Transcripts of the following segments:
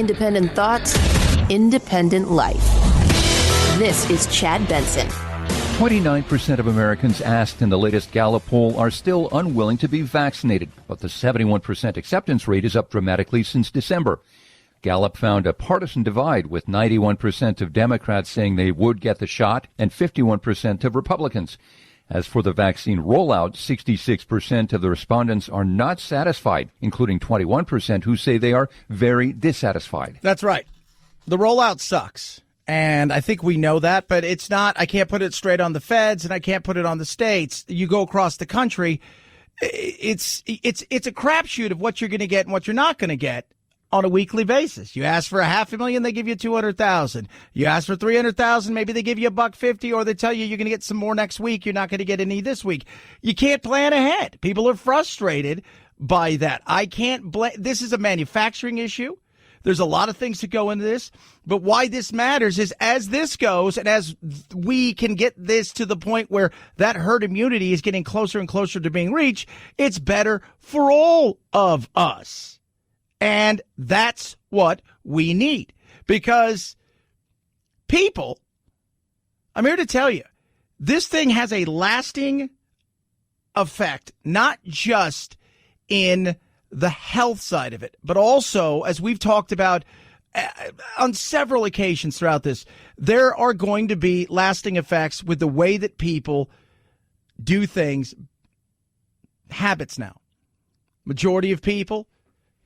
Independent thoughts, independent life. This is Chad Benson. 29% of Americans asked in the latest Gallup poll are still unwilling to be vaccinated, but the 71% acceptance rate is up dramatically since December. Gallup found a partisan divide, with 91% of Democrats saying they would get the shot and 51% of Republicans. As for the vaccine rollout, 66% of the respondents are not satisfied, including 21% who say they are very dissatisfied. That's right. The rollout sucks. And I think we know that, but it's not, I can't put it straight on the feds and I can't put it on the states. You go across the country, it's a crapshoot of what you're going to get and what you're not going to get on a weekly basis. You ask for 500,000, they give you 200,000. You ask for 300,000, maybe they give you $150, or they tell you you're going to get some more next week. You're not going to get any this week. You can't plan ahead. People are frustrated by that. I can't blame. This is a manufacturing issue. There's a lot of things that go into this, but why this matters is as this goes and as we can get this to the point where that herd immunity is getting closer and closer to being reached, it's better for all of us. And that's what we need, because people, I'm here to tell you, this thing has a lasting effect, not just in the health side of it, but also, as we've talked about on several occasions throughout this, there are going to be lasting effects with the way that people do things, habits now. Majority of people,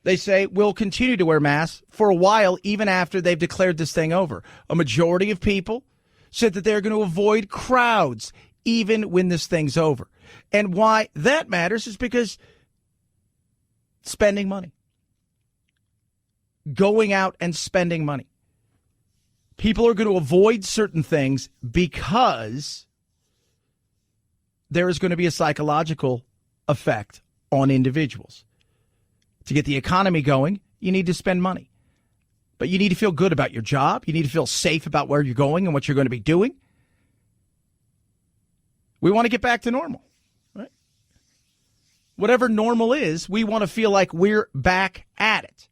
they say, will continue to wear masks for a while, even after they've declared this thing over. A majority of people said that they're going to avoid crowds even when this thing's over. And why that matters is because spending money, going out and spending money. People are going to avoid certain things because there is going to be a psychological effect on individuals. To get the economy going, you need to spend money. But you need to feel good about your job. You need to feel safe about where you're going and what you're going to be doing. We want to get back to normal, right? Whatever normal is, we want to feel like we're back at it.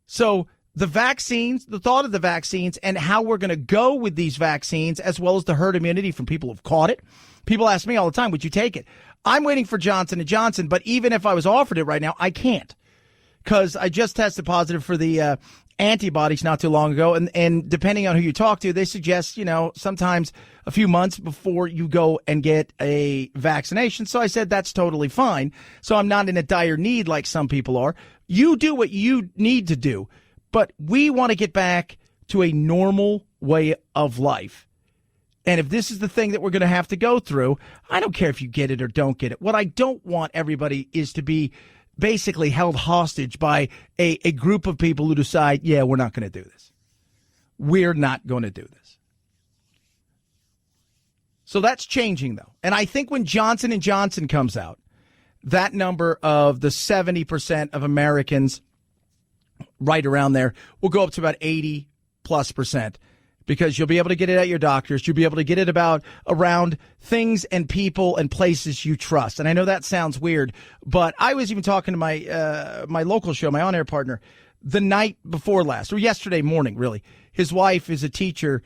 So the vaccines, the thought of the vaccines and how we're going to go with these vaccines, as well as the herd immunity from people who've caught it. People ask me all the time, would you take it? I'm waiting for Johnson & Johnson, but even if I was offered it right now, I can't, because I just tested positive for the antibodies not too long ago. And depending on who you talk to, they suggest, sometimes a few months before you go and get a vaccination. So I said, that's totally fine. So I'm not in a dire need like some people are. You do what you need to do, but we want to get back to a normal way of life. And if this is the thing that we're going to have to go through, I don't care if you get it or don't get it. What I don't want everybody is to be basically held hostage by a group of people who decide, yeah, we're not going to do this. We're not going to do this. So that's changing, though. And I think when Johnson & Johnson comes out, that number of the 70% of Americans right around there will go up to about 80+%. Because you'll be able to get it at your doctors. You'll be able to get it around things and people and places you trust. And I know that sounds weird, but I was even talking to my local show, my on-air partner, the night before last, or yesterday morning, really. His wife is a teacher.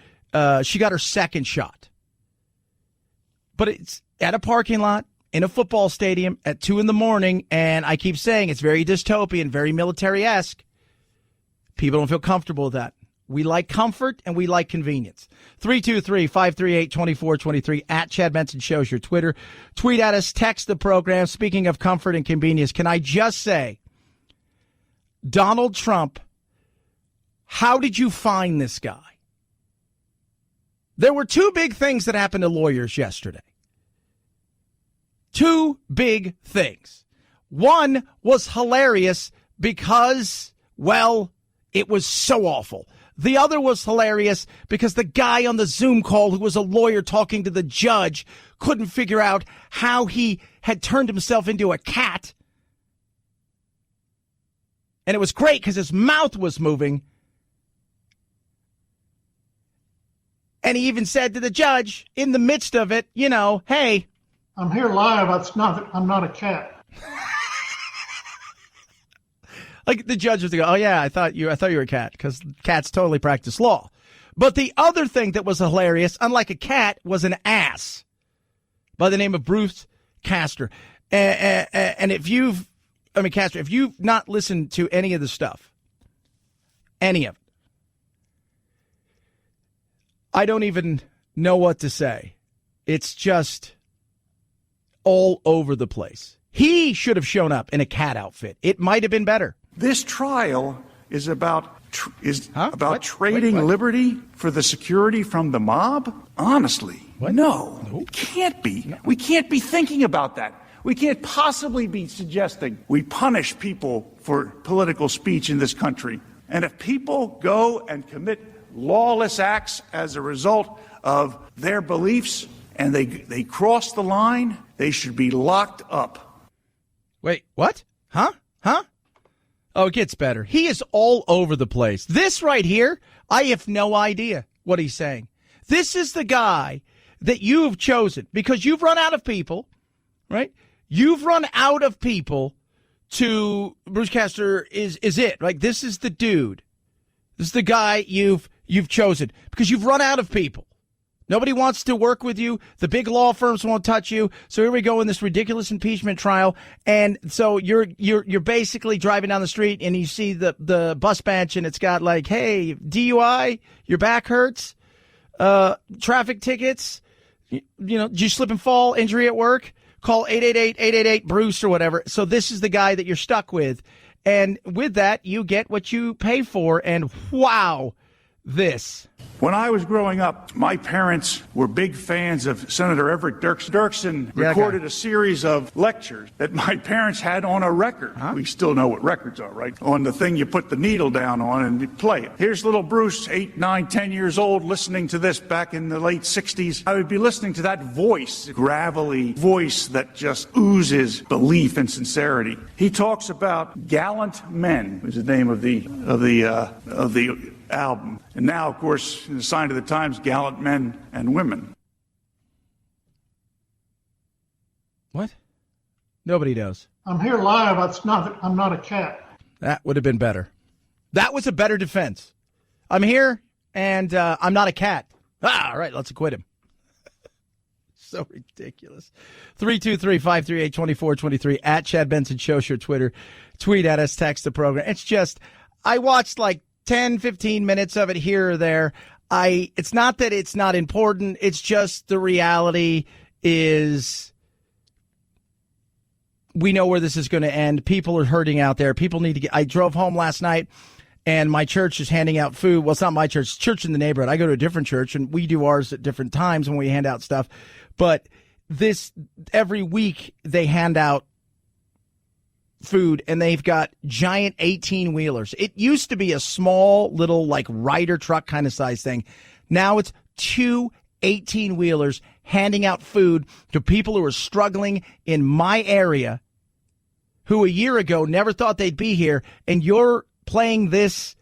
She got her second shot. But it's at a parking lot in a football stadium at 2 a.m, and I keep saying it's very dystopian, very military-esque. People don't feel comfortable with that. We like comfort and we like convenience. 323-538-2423 at Chad Benson Shows your Twitter. Tweet at us, text the program. Speaking of comfort and convenience, can I just say, Donald Trump, how did you find this guy? There were two big things that happened to lawyers yesterday. Two big things. One was hilarious because, well, it was so awful. The other was hilarious because the guy on the Zoom call who was a lawyer talking to the judge couldn't figure out how he had turned himself into a cat. And it was great because his mouth was moving. And he even said to the judge in the midst of it, hey, I'm here live. I'm not a cat. Like the judge was to go, oh yeah, I thought you were a cat, because cats totally practice law. But the other thing that was hilarious, unlike a cat, was an ass by the name of Bruce Castor. And Castor, if you've not listened to any of the stuff, any of it, I don't even know what to say. It's just all over the place. He should have shown up in a cat outfit. It might have been better. This trial is about trading liberty for the security from the mob? Honestly, no. It can't be. No. We can't be thinking about that. We can't possibly be suggesting we punish people for political speech in this country. And if people go and commit lawless acts as a result of their beliefs and they cross the line, they should be locked up. Wait, what? Huh? Oh, it gets better. He is all over the place. This right here, I have no idea what he's saying. This is the guy that you have chosen because you've run out of people, right? You've run out of people to Bruce Castor is it. Like, this is the dude. This is the guy you've chosen because you've run out of people. Nobody wants to work with you. The big law firms won't touch you. So here we go in this ridiculous impeachment trial. And so you're basically driving down the street and you see the bus bench and it's got like, hey, DUI, your back hurts, traffic tickets, did you slip and fall, injury at work? Call 888-888-BRUCE or whatever. So this is the guy that you're stuck with. And with that, you get what you pay for. And wow, this. When I was growing up, my parents were big fans of Senator Everett Dirksen. Dirksen recorded a series of lectures that my parents had on a record. Huh? We still know what records are, right? On the thing you put the needle down on and you play it. Here's little Bruce, 8, 9, 10 years old, listening to this back in the late 60s. I would be listening to that voice, gravelly voice that just oozes belief and sincerity. He talks about gallant men, is the name of the album. And now, of course, in the sign of the times, gallant men and women. What? Nobody knows. I'm here live. I'm not a cat. That would have been better. That was a better defense. I'm here, and I'm not a cat. All right, let's acquit him. So ridiculous. 323-538-2423 at Chad Benson Show, your Twitter. Tweet at us, text the program. It's just, I watched like 10, 15 minutes of it here or there. It's not that it's not important. It's just the reality is we know where this is going to end. People are hurting out there. People need to get, I drove home last night and my church is handing out food. Well, it's not my church. It's church in the neighborhood. I go to a different church and we do ours at different times when we hand out stuff. But every week they hand out food and they've got giant 18-wheelers. It used to be a small little like Ryder truck kind of size thing. Now it's 2 18-wheelers handing out food to people who are struggling in my area who a year ago never thought they'd be here. And you're playing this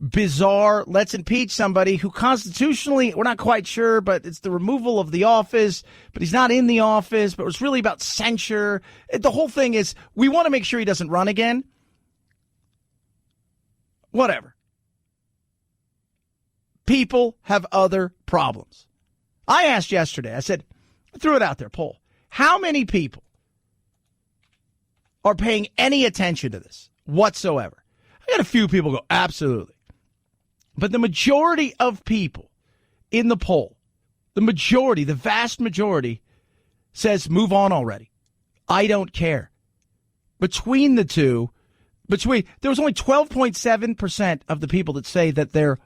bizarre, let's impeach somebody who constitutionally, we're not quite sure, but it's the removal of the office, but he's not in the office, but it's really about censure. The whole thing is we want to make sure he doesn't run again. Whatever. People have other problems. I asked yesterday, I said, I threw it out there, poll. How many people are paying any attention to this whatsoever? I got a few people go, absolutely. But the majority of people in the poll, the vast majority says move on already. I don't care. Between the two, there was only 12.7% of the people that say that they're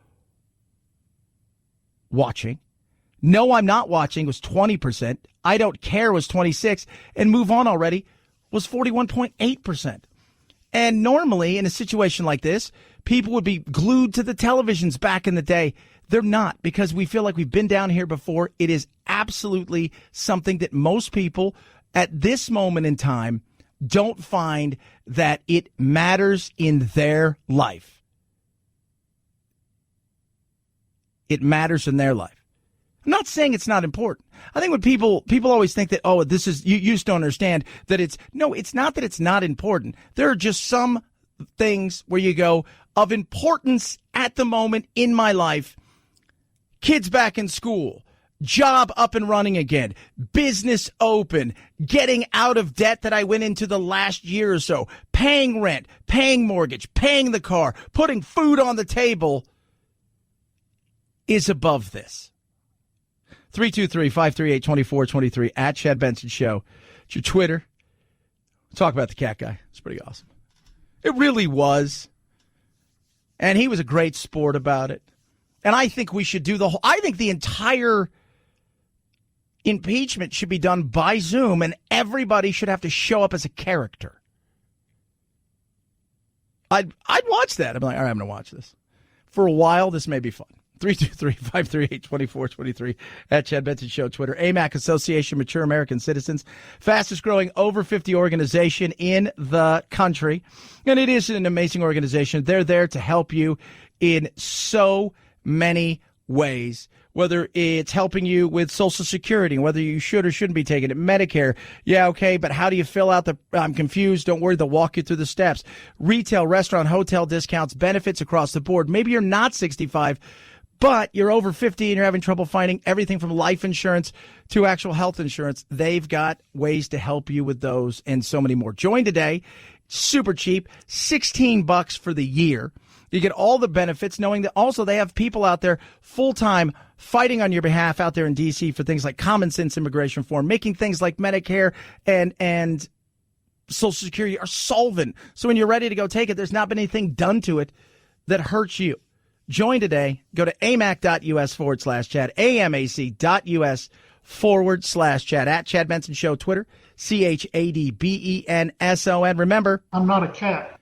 watching. No, I'm not watching was 20%. I don't care was 26%. And move on already was 41.8%. And normally in a situation like this, people would be glued to the televisions back in the day. They're not, because we feel like we've been down here before. It is absolutely something that most people at this moment in time don't find that it matters in their life. It matters in their life. I'm not saying it's not important. I think when people always think that, this is, you just don't understand that it's not that it's not important. There are just some things where you go, of importance at the moment in my life, kids back in school, job up and running again, business open, getting out of debt that I went into the last year or so, paying rent, paying mortgage, paying the car, putting food on the table is above this. 323-538-2423 at Chad Benson Show. It's your Twitter. Talk about the cat guy. It's pretty awesome. It really was. And he was a great sport about it. And I think we should do I think the entire impeachment should be done by Zoom, and everybody should have to show up as a character. I'd watch that. I'm like, all right, I'm going to watch this. For a while, this may be fun. 323-538-2423 at Chad Benson Show, Twitter. AMAC, Association Mature American Citizens, fastest growing over 50 organization in the country. And it is an amazing organization. They're there to help you in so many ways, whether it's helping you with Social Security, whether you should or shouldn't be taking it, Medicare. Yeah, okay, but how do you fill out I'm confused. Don't worry, they'll walk you through the steps. Retail, restaurant, hotel discounts, benefits across the board. Maybe you're not 65, but you're over 50 and you're having trouble finding everything from life insurance to actual health insurance. They've got ways to help you with those and so many more. Join today. Super cheap, $16 for the year. You get all the benefits, knowing that also they have people out there full-time fighting on your behalf out there in D.C. for things like common sense immigration reform, making things like Medicare and Social Security are solvent. So when you're ready to go take it, there's not been anything done to it that hurts you. Join today. Go to amac.us/Chad, amac.us/Chad, at Chad Benson Show, Twitter, ChadBenson. Remember, I'm not a cat.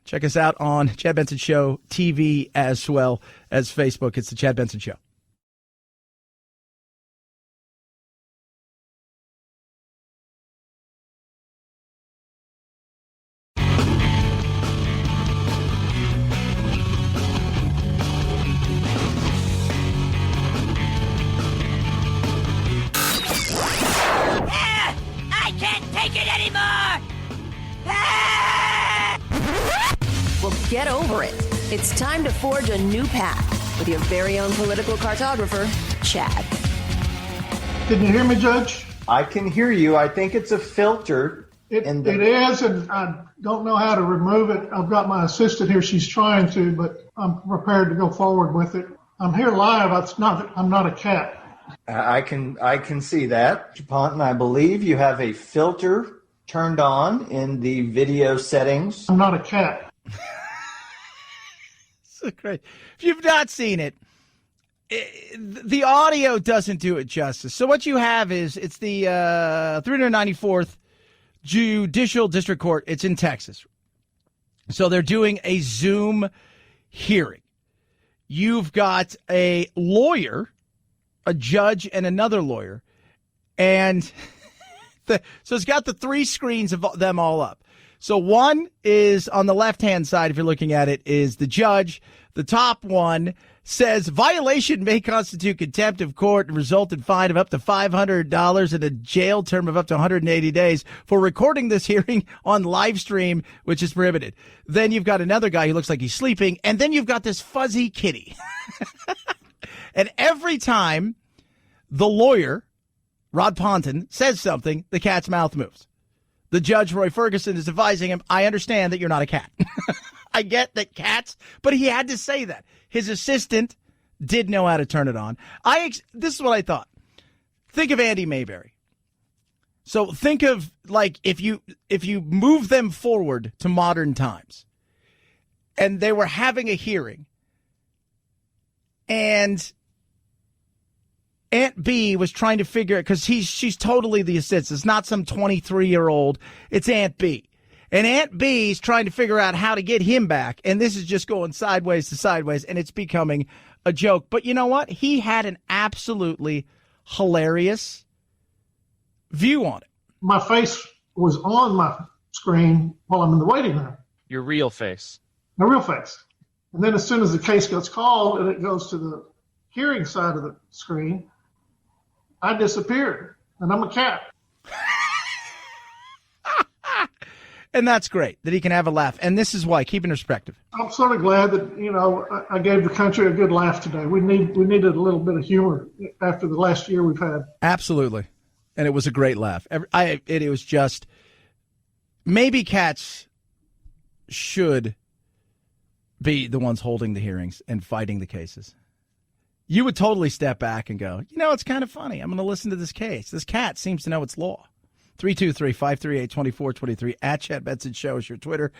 Check us out on Chad Benson Show TV as well as Facebook. It's the Chad Benson Show. I can't take it anymore! Well, get over it. It's time to forge a new path with your very own political cartographer, Chad. Can you hear me, Judge? I can hear you. I think it's a filter. It is, and I don't know how to remove it. I've got my assistant here. She's trying to, but I'm prepared to go forward with it. I'm here live. I'm not a cat. I can see that. Mr. Ponton, I believe you have a filter turned on in the video settings. I'm not a cat. So great. If you've not seen it, the audio doesn't do it justice. So what you have is it's the 394th Judicial District Court. It's in Texas. So they're doing a Zoom hearing. You've got a lawyer, a judge, and another lawyer. And so it's got the three screens of them all up. So one is on the left-hand side, if you're looking at it, is the judge. The top one says violation may constitute contempt of court and result in fine of up to $500 and a jail term of up to 180 days for recording this hearing on live stream, which is prohibited. Then you've got another guy who looks like he's sleeping, and then you've got this fuzzy kitty. And every time the lawyer, Rod Ponton, says something, the cat's mouth moves. The judge, Roy Ferguson, is advising him, I understand that you're not a cat. I get that cats, but he had to say that. His assistant did know how to turn it on. This is what I thought. Think of Andy Mayberry. So think of, like, if you move them forward to modern times, and they were having a hearing, and Aunt B was trying to figure it, because she's totally the assistant. It's not some 23-year-old. It's Aunt B. And Aunt B's trying to figure out how to get him back. And this is just going sideways to sideways, and it's becoming a joke. But you know what? He had an absolutely hilarious view on it. My face was on my screen while I'm in the waiting room. Your real face. My real face. And then as soon as the case gets called and it goes to the hearing side of the screen, I disappeared, and I'm a cat. And that's great that he can have a laugh. And this is why. Keep in perspective. I'm sort of glad that, I gave the country a good laugh today. We needed a little bit of humor after the last year we've had. Absolutely. And it was a great laugh. It was just, maybe cats should be the ones holding the hearings and fighting the cases. You would totally step back and go, it's kind of funny. I'm going to listen to this case. This cat seems to know its law. 323-538-2423 at Chad Benson Show is your Twitter.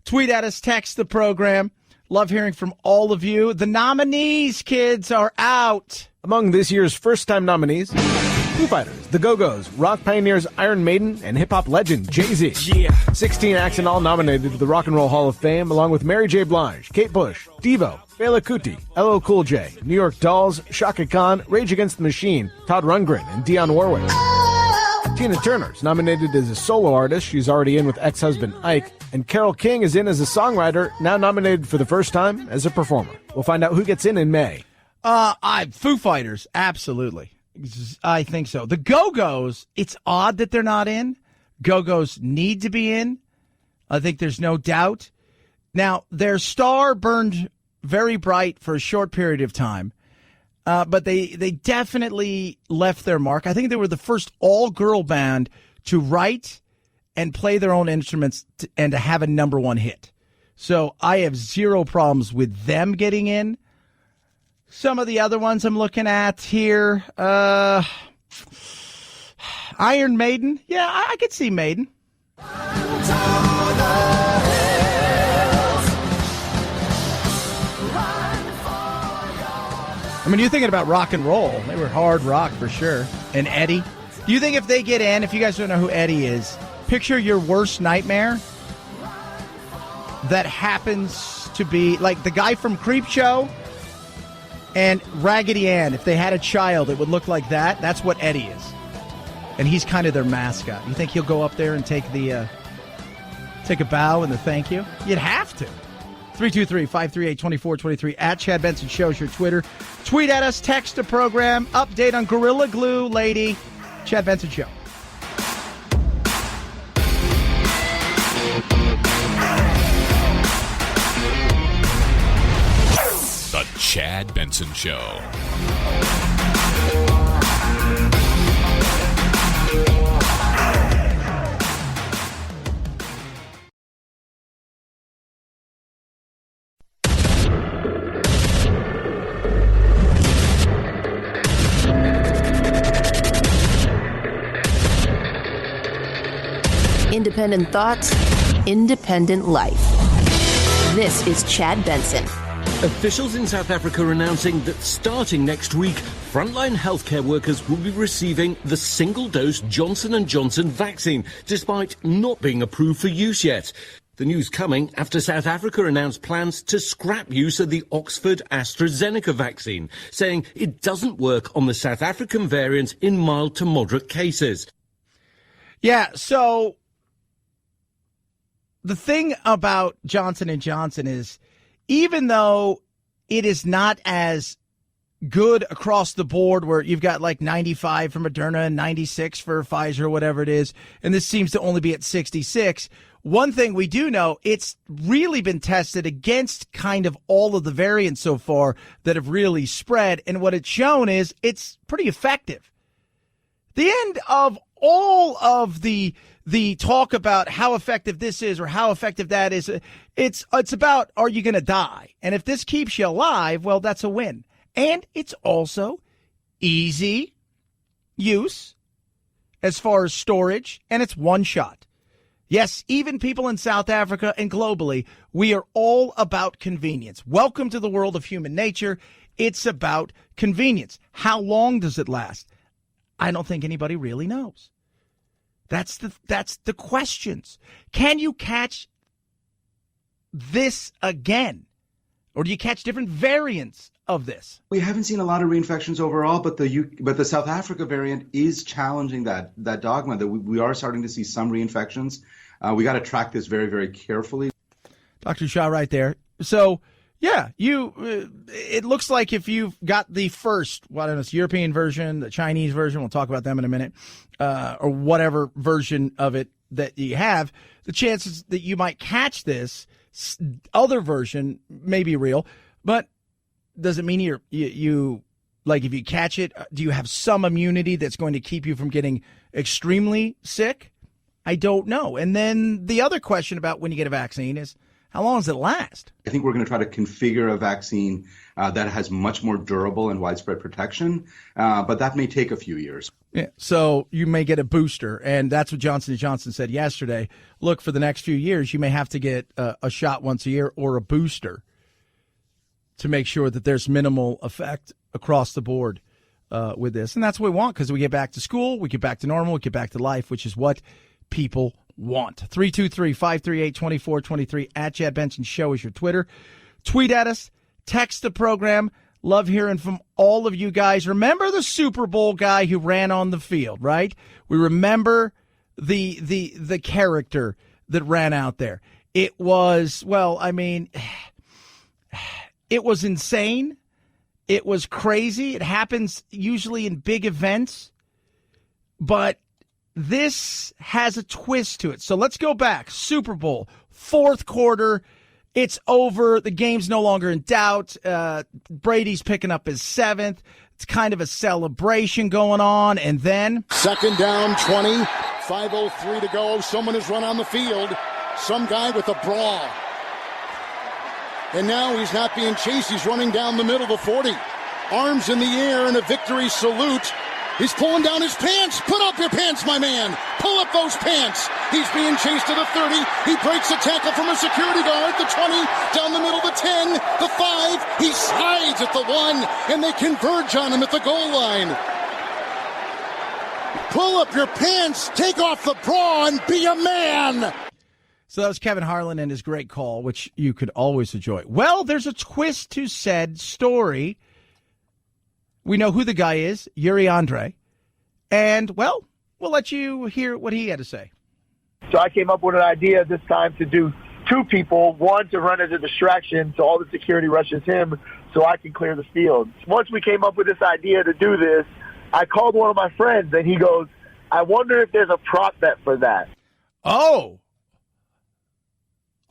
Tweet at us, text the program. Love hearing from all of you. The nominees, kids, are out. Among this year's first-time nominees, Foo Fighters, The Go-Go's, rock pioneers Iron Maiden, and hip-hop legend Jay-Z. Yeah. 16 acts in all nominated to the Rock and Roll Hall of Fame, along with Mary J. Blige, Kate Bush, Devo, Fela Kuti, LL Cool J, New York Dolls, Shaka Khan, Rage Against the Machine, Todd Rundgren, and Dionne Warwick. Tina Turner's nominated as a solo artist. She's already in with ex-husband Ike. And Carole King is in as a songwriter, now nominated for the first time as a performer. We'll find out who gets in May. Foo Fighters, absolutely. I think so. The Go-Go's, it's odd that they're not in. Go-Go's need to be in. I think there's no doubt. Now, their star burned very bright for a short period of time. But they definitely left their mark. I think they were the first all-girl band to write and play their own instruments and to have a number one hit. So I have zero problems with them getting in. Some of the other ones I'm looking at here, Iron Maiden. Yeah, I could see Maiden. I mean, you're thinking about rock and roll. They were hard rock for sure. And Eddie. Do you think if they get in, if you guys don't know who Eddie is, picture your worst nightmare that happens to be like the guy from Creepshow and Raggedy Ann. If they had a child, it would look like that. That's what Eddie is. And he's kind of their mascot. You think he'll go up there and take a bow and the thank you? You'd have to. 323-538-2423 at Chad Benson Show is your Twitter. Tweet at us, text the program, update on Gorilla Glue lady. Chad Benson Show. The Chad Benson Show. Independent thoughts, independent life. This is Chad Benson. Officials in South Africa are announcing that starting next week, frontline healthcare workers will be receiving the single-dose Johnson & Johnson vaccine, despite not being approved for use yet. The news coming after South Africa announced plans to scrap use of the Oxford AstraZeneca vaccine, saying it doesn't work on the South African variant in mild to moderate cases. Yeah, so the thing about Johnson & Johnson is, even though it is not as good across the board where you've got like 95 for Moderna and 96 for Pfizer or whatever it is, and this seems to only be at 66, one thing we do know, it's really been tested against kind of all of the variants so far that have really spread, and what it's shown is it's pretty effective. The end of all of the talk about how effective this is or how effective that is, it's about, are you going to die? And if this keeps you alive, well, that's a win. And it's also easy use as far as storage, and it's one shot. Yes, even people in South Africa and globally, we are all about convenience. Welcome to the world of human nature. It's about convenience. How long does it last? I don't think anybody really knows. That's the questions. Can you catch this again? Or do you catch different variants of this? We haven't seen a lot of reinfections overall, but the South Africa variant is challenging that dogma that we are starting to see some reinfections. We got to track this very, very carefully. Dr. Shah right there. So, yeah, it looks like if you've got the first, European version, the Chinese version, we'll talk about them in a minute, or whatever version of it that you have, the chances that you might catch this other version may be real, but does it mean you like, if you catch it, do you have some immunity that's going to keep you from getting extremely sick? I don't know. And then the other question about when you get a vaccine is, how long does it last? I think we're going to try to configure a vaccine that has much more durable and widespread protection, but that may take a few years. Yeah, so you may get a booster, and that's what Johnson & Johnson said yesterday. Look, for the next few years, you may have to get a shot once a year or a booster to make sure that there's minimal effect across the board with this. And that's what we want, because we get back to school, we get back to normal, we get back to life, which is what people want. 323-538-2423 at Chad Benson Show is your Twitter. Tweet at us, text the program. Love hearing from all of you guys. Remember the Super Bowl guy who ran on the field, right? We remember the character that ran out there. It was, well, I mean, it was insane. It was crazy. It happens usually in big events, but this has a twist to it. So let's go back. Super Bowl, fourth quarter. It's over. The game's no longer in doubt. Brady's picking up his seventh. It's kind of a celebration going on. And then, second down, 20, 5:03 to go. Someone has run on the field. Some guy with a bra. And now he's not being chased. He's running down the middle of the 40. Arms in the air in a victory salute. He's pulling down his pants. Put up your pants, my man. Pull up those pants. He's being chased to the 30. He breaks a tackle from a security guard. The 20, down the middle, the 10, the 5. He slides at the 1, and they converge on him at the goal line. Pull up your pants, take off the bra, and be a man. So that was Kevin Harlan and his great call, which you could always enjoy. Well, there's a twist to said story. We know who the guy is, Yuri Andre. And, well, we'll let you hear what he had to say. So I came up with an idea this time to do two people, one to run as a distraction so all the security rushes him so I can clear the field. Once we came up with this idea to do this, I called one of my friends, and he goes, I wonder if there's a prop bet for that. Oh,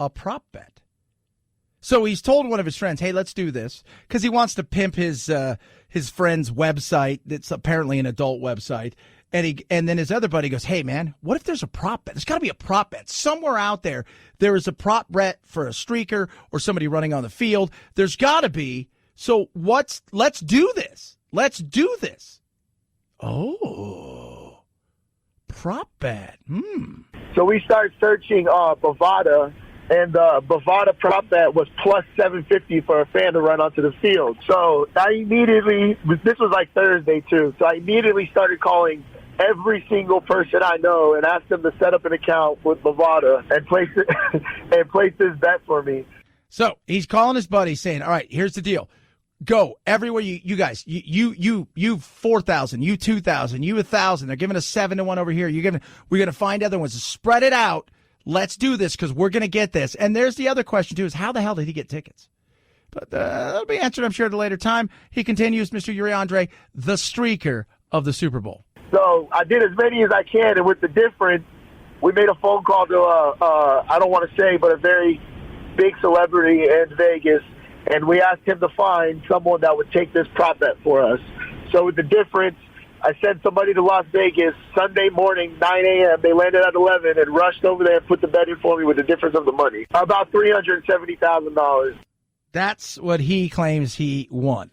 a prop bet. So he's told one of his friends, hey, let's do this, because he wants to pimp his friend's website that's apparently an adult website. And then his other buddy goes, hey, man, what if there's a prop bet? There's got to be a prop bet. Somewhere out there is a prop bet for a streaker or somebody running on the field. There's got to be. So let's do this. Let's do this. Oh, prop bet. So we started searching Bovada. And the Bovada prop bet was plus 750 for a fan to run onto the field. So I immediately, this was like Thursday too, so I immediately started calling every single person I know and asked them to set up an account with Bovada and place this bet for me. So he's calling his buddy saying, all right, here's the deal. Go everywhere you guys, you 4,000, you 2,000, you 1,000. They're giving us 7-1 over here. We're going to find other ones. Spread it out. Let's do this because we're going to get this. And there's the other question, too, is how the hell did he get tickets? But that'll be answered, I'm sure, at a later time. He continues, Mr. Yuri Andre, the streaker of the Super Bowl. So I did as many as I can, and with the difference, we made a phone call to, I don't want to say, but a very big celebrity in Vegas, and we asked him to find someone that would take this prop bet for us. So with the difference, I sent somebody to Las Vegas Sunday morning, 9 a.m. They landed at 11 and rushed over there and put the bet in for me with the difference of the money. About $370,000. That's what he claims he won.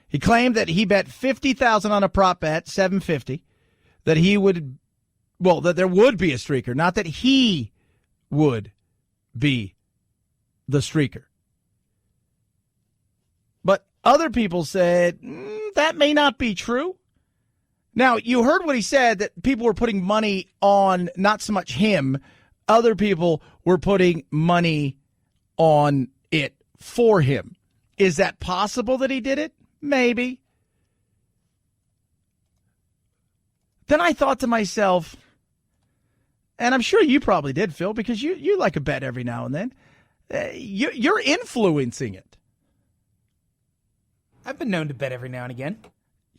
He claimed that he bet $50,000 on a prop bet, $750, that that there would be a streaker, not that he would be the streaker. But other people said that may not be true. Now, you heard what he said, that people were putting money on not so much him. Other people were putting money on it for him. Is that possible that he did it? Maybe. Then I thought to myself, and I'm sure you probably did, Phil, because you like a bet every now and then. You're influencing it. I've been known to bet every now and again.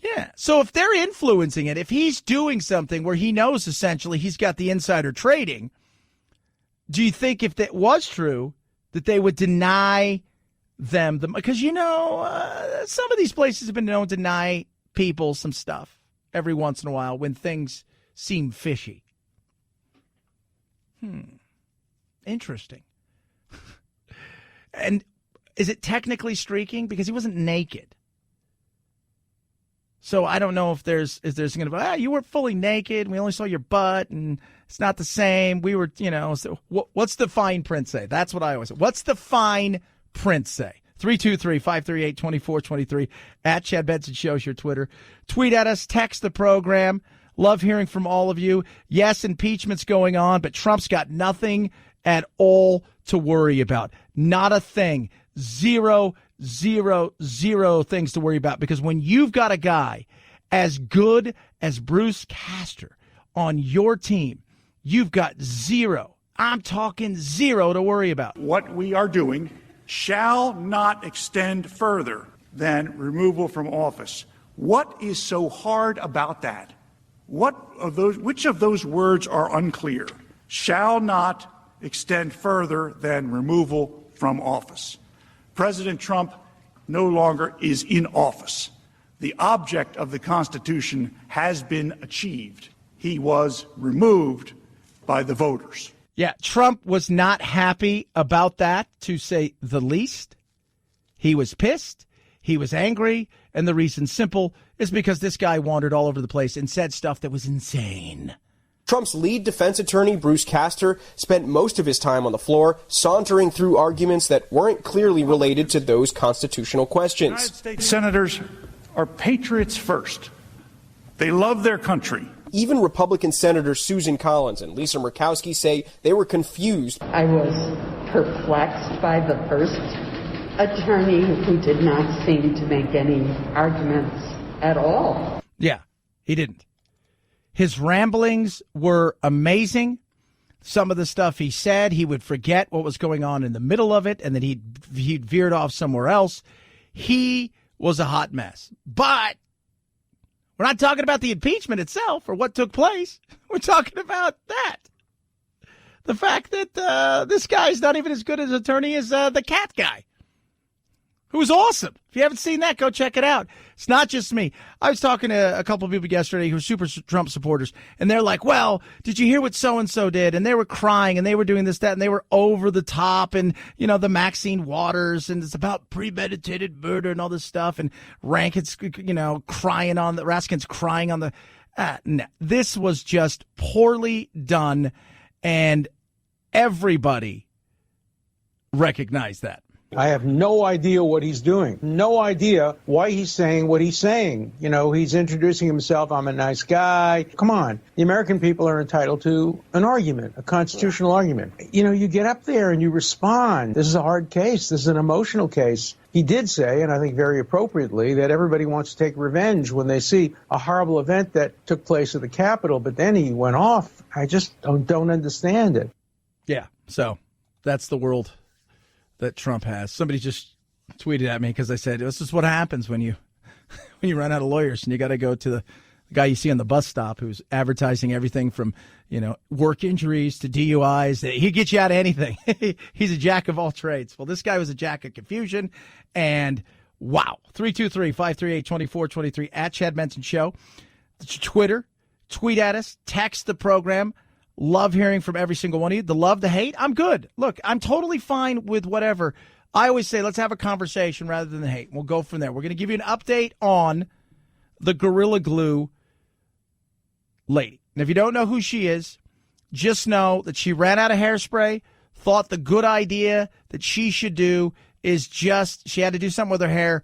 Yeah. So if they're influencing it, if he's doing something where he knows essentially he's got the insider trading, do you think if that was true that they would deny them? Because, some of these places have been known to deny people some stuff every once in a while when things seem fishy. Interesting. And is it technically streaking? Because he wasn't naked. So I don't know if there's going to be, you weren't fully naked. We only saw your butt, and it's not the same. We were, so what's the fine print say? That's what I always say. What's the fine print say? 323-538-2423 at Chad Benson Show's your Twitter. Tweet at us, text the program. Love hearing from all of you. Yes, impeachment's going on, but Trump's got nothing at all to worry about. Not a thing. Zero things to worry about, because when you've got a guy as good as Bruce Castor on your team, you've got zero. I'm talking zero to worry about. What we are doing shall not extend further than removal from office. What is so hard about that? Which of those words are unclear? Shall not extend further than removal from office. President Trump no longer is in office. The object of the Constitution has been achieved. He was removed by the voters. Yeah, Trump was not happy about that, to say the least. He was pissed. He was angry. And the reason simple is because this guy wandered all over the place and said stuff that was insane. Trump's lead defense attorney, Bruce Castor, spent most of his time on the floor sauntering through arguments that weren't clearly related to those constitutional questions. United States senators are patriots first. They love their country. Even Republican Senators Susan Collins and Lisa Murkowski say they were confused. I was perplexed by the first attorney who did not seem to make any arguments at all. Yeah, he didn't. His ramblings were amazing. Some of the stuff he said, he would forget what was going on in the middle of it, and then he'd veered off somewhere else. He was a hot mess. But we're not talking about the impeachment itself or what took place. We're talking about that. The fact that this guy's not even as good as attorney as the cat guy, who was awesome. If you haven't seen that, go check it out. It's not just me. I was talking to a couple of people yesterday who are super Trump supporters, and they're like, well, did you hear what so-and-so did? And they were crying, and they were doing this, that, and they were over the top, and, the Maxine Waters, and it's about premeditated murder and all this stuff, and Raskin's crying on the, no. This was just poorly done, and everybody recognized that. I have no idea what he's doing. No idea why he's saying what he's saying. He's introducing himself. I'm a nice guy. Come on. The American people are entitled to an argument, a constitutional argument. You get up there and you respond. This is a hard case. This is an emotional case. He did say, and I think very appropriately, that everybody wants to take revenge when they see a horrible event that took place at the Capitol. But then he went off. I just don't understand it. Yeah. So that's the world that Trump has. Somebody just tweeted at me because I said, this is what happens when you run out of lawyers and you got to go to the guy you see on the bus stop who's advertising everything from, work injuries to DUIs. He gets you out of anything. He's a jack of all trades. Well, this guy was a jack of confusion. And wow, 323-538-2423 at Chad Benson Show. Twitter, tweet at us, text the program. Love hearing from every single one of you. The love, the hate, I'm good. Look, I'm totally fine with whatever. I always say let's have a conversation rather than the hate. We'll go from there. We're going to give you an update on the Gorilla Glue lady. And if you don't know who she is, just know that she ran out of hairspray, thought the good idea that she should do is she had to do something with her hair.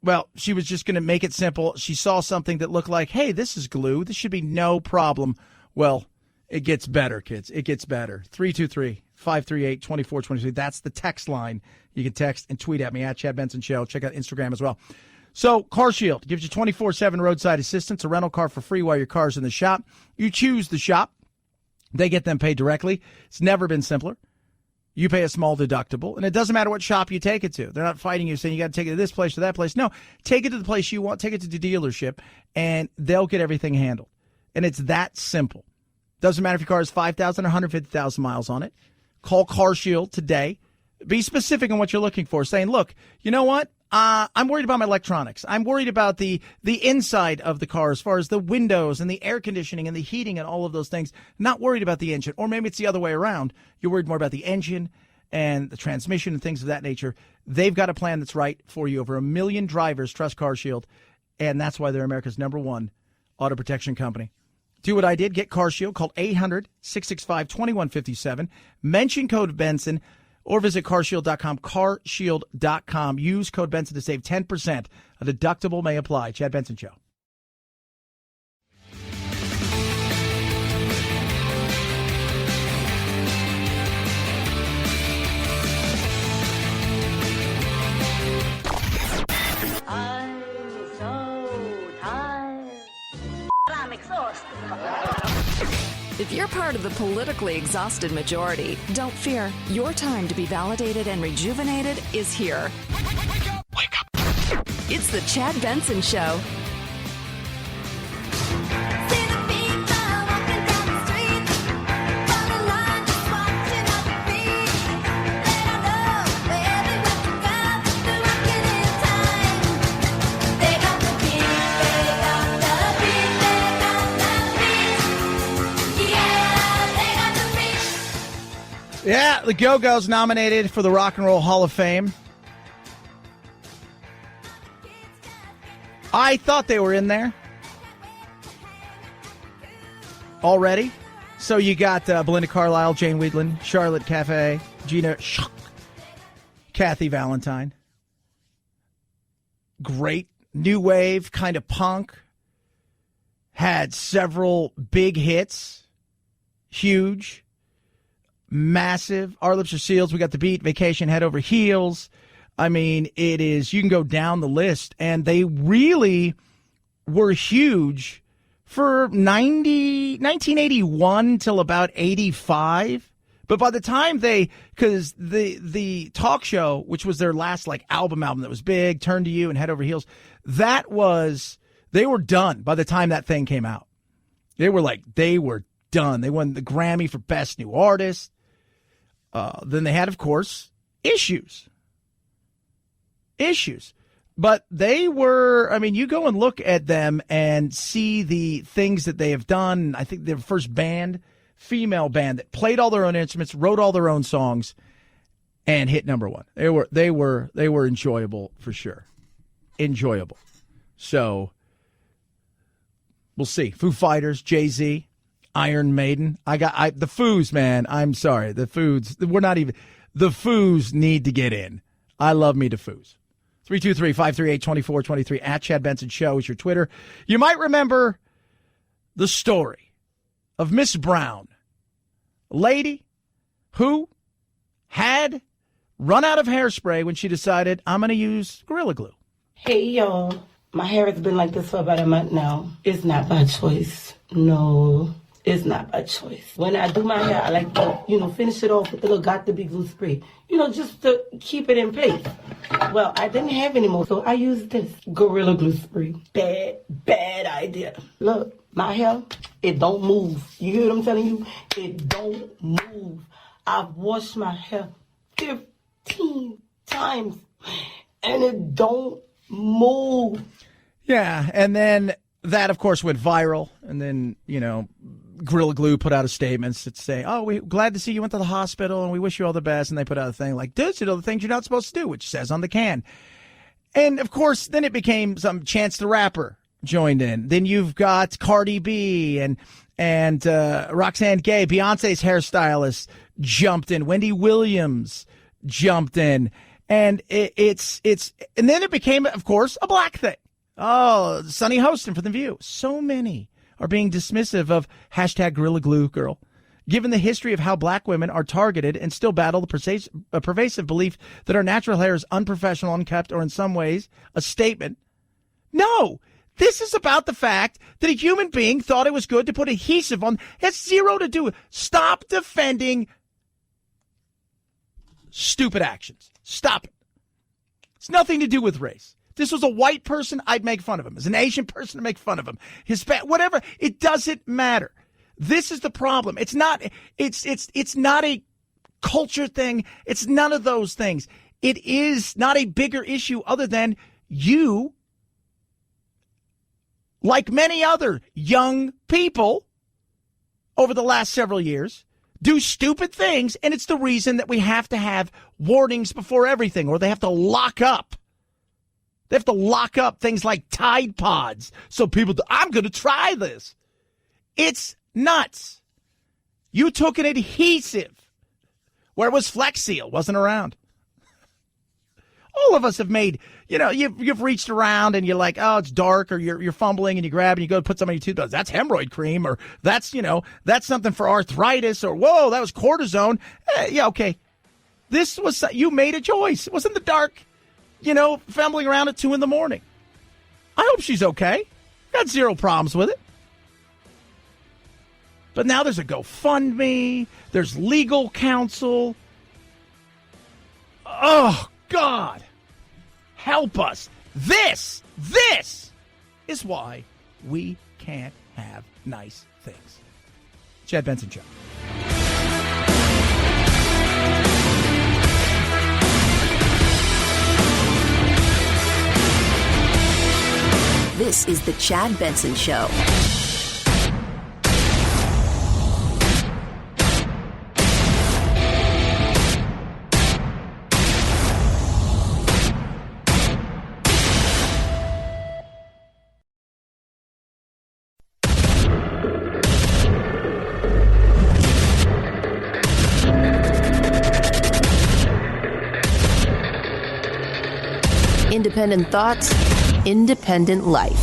Well, she was just going to make it simple. She saw something that looked like, hey, this is glue. This should be no problem. Well, it gets better, kids. It gets better. 323-538-2423. That's the text line. You can text and tweet at me at Chad Benson Show. Check out Instagram as well. So Car Shield gives you 24/7 roadside assistance, a rental car for free while your car's in the shop. You choose the shop. They get them paid directly. It's never been simpler. You pay a small deductible, and it doesn't matter what shop you take it to. They're not fighting you saying you got to take it to this place or that place. No, take it to the place you want, take it to the dealership, and they'll get everything handled. And it's that simple. Doesn't matter if your car has 5,000 or 150,000 miles on it. Call CarShield today. Be specific on what you're looking for, saying, look, you know what? I'm worried about my electronics. I'm worried about the inside of the car as far as the windows and the air conditioning and the heating and all of those things. Not worried about the engine. Or maybe it's the other way around. You're worried more about the engine and the transmission and things of that nature. They've got a plan that's right for you. Over 1 million drivers trust CarShield, and that's why they're America's #1 auto protection company. Do what I did. Get CarShield. Call 800-665-2157. Mention code Benson. Or visit carshield.com, carshield.com. Use code Benson to save 10%. A deductible may apply. Chad Benson Show. I'm so tired. I'm exhausted. If you're part of the politically exhausted majority, don't fear. Your time to be validated and rejuvenated is here. Wake up. It's the Chad Benson Show. Yeah, the Go-Go's nominated for the Rock and Roll Hall of Fame. I thought they were in there already. So you got Belinda Carlisle, Jane Wiedlin, Charlotte Cafe, Gina Schuck, Kathy Valentine. Great new wave, kind of punk. Had several big hits. Huge. Massive. Our Lips Are Sealed. We got The Beat, Vacation, Head Over Heels. I mean, it is, you can go down the list, and they really were huge for 1981 till about 85. But by the time because the talk show, which was their last album that was big, Turn to You and Head Over Heels, they were done by the time that thing came out. They were done. They won the Grammy for Best New Artist. Then they had, of course, Issues. But they were, you go and look at them and see the things that they have done. I think their first female band that played all their own instruments, wrote all their own songs, and hit #1. They were enjoyable for sure. Enjoyable. So we'll see. Foo Fighters, Jay-Z. Iron Maiden. The Foos, man. I'm sorry. The Foos. The Foos need to get in. I love me the Foos. 323-538-2423 at Chad Benson Show is your Twitter. You might remember the story of Miss Brown, a lady who had run out of hairspray when she decided, I'm going to use Gorilla Glue. Hey, y'all. My hair has been like this for about a month now. It's not by choice. No. It's not by choice. When I do my hair, I like to, finish it off with a little Got to Be glue spray, just to keep it in place. Well, I didn't have any more, so I used this Gorilla Glue spray. Bad idea. Look, my hair, it don't move. You hear what I'm telling you? It don't move. I've washed my hair 15 times, and it don't move. Yeah, and then that, of course, went viral, and then, Gorilla Glue put out a statement that say, we're glad to see you went to the hospital and we wish you all the best. And they put out a thing like, this, the things you're not supposed to do, which says on the can. And of course, then it became some Chance the Rapper joined in. Then you've got Cardi B and Roxanne Gay, Beyonce's hairstylist, jumped in. Wendy Williams jumped in. And and then it became, of course, a black thing. Oh, Sunny Hostin from The View. So many are being dismissive of hashtag Gorilla Glue Girl, given the history of how black women are targeted and still battle the pervasive belief that our natural hair is unprofessional, unkept, or in some ways a statement. No, this is about the fact that a human being thought it was good to put adhesive on. It has zero to do with. Stop defending stupid actions. Stop it. It's nothing to do with race. If this was a white person, I'd make fun of him. As an Asian person, I'd make fun of him. Hispanic, whatever. It doesn't matter. This is the problem. It's not a culture thing. It's none of those things. It is not a bigger issue other than you, like many other young people over the last several years, do stupid things, and it's the reason that we have to have warnings before everything, or they have to lock up. They have to lock up things like Tide Pods so people I'm going to try this. It's nuts. You took an adhesive where it was Flex Seal, wasn't around. All of us have made, you've reached around and you're like, oh, it's dark, or you're fumbling and you grab and you go put some on your toothbrush. That's hemorrhoid cream, or that's something for arthritis, or whoa, that was cortisone. Yeah, okay. This was, you made a choice. It wasn't the dark, fumbling around at 2 a.m. I hope she's okay. Got zero problems with it. But now there's a GoFundMe. There's legal counsel. Oh, God. Help us. This is why we can't have nice things. Chad Benson Show. This is the Chad Benson Show. Independent thoughts, independent life.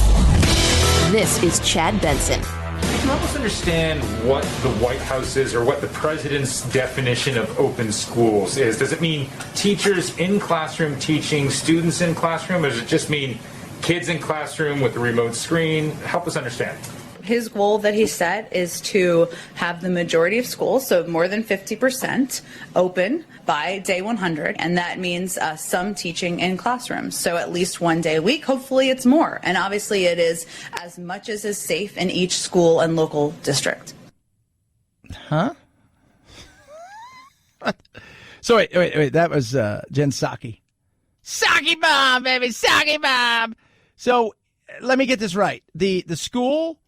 This is Chad Benson. Can you help us understand what the White House is, or what the president's definition of open schools is? Does it mean teachers in classroom teaching students in classroom, or does it just mean kids in classroom with a remote screen? Help us understand. His goal that he set is to have the majority of schools, so more than 50%, open by day 100, and that means some teaching in classrooms. So at least one day a week. Hopefully it's more. And obviously it is as much as is safe in each school and local district. Huh? So wait. That was Jen Psaki. Psaki bomb, baby, Psaki bomb. So let me get this right. The school,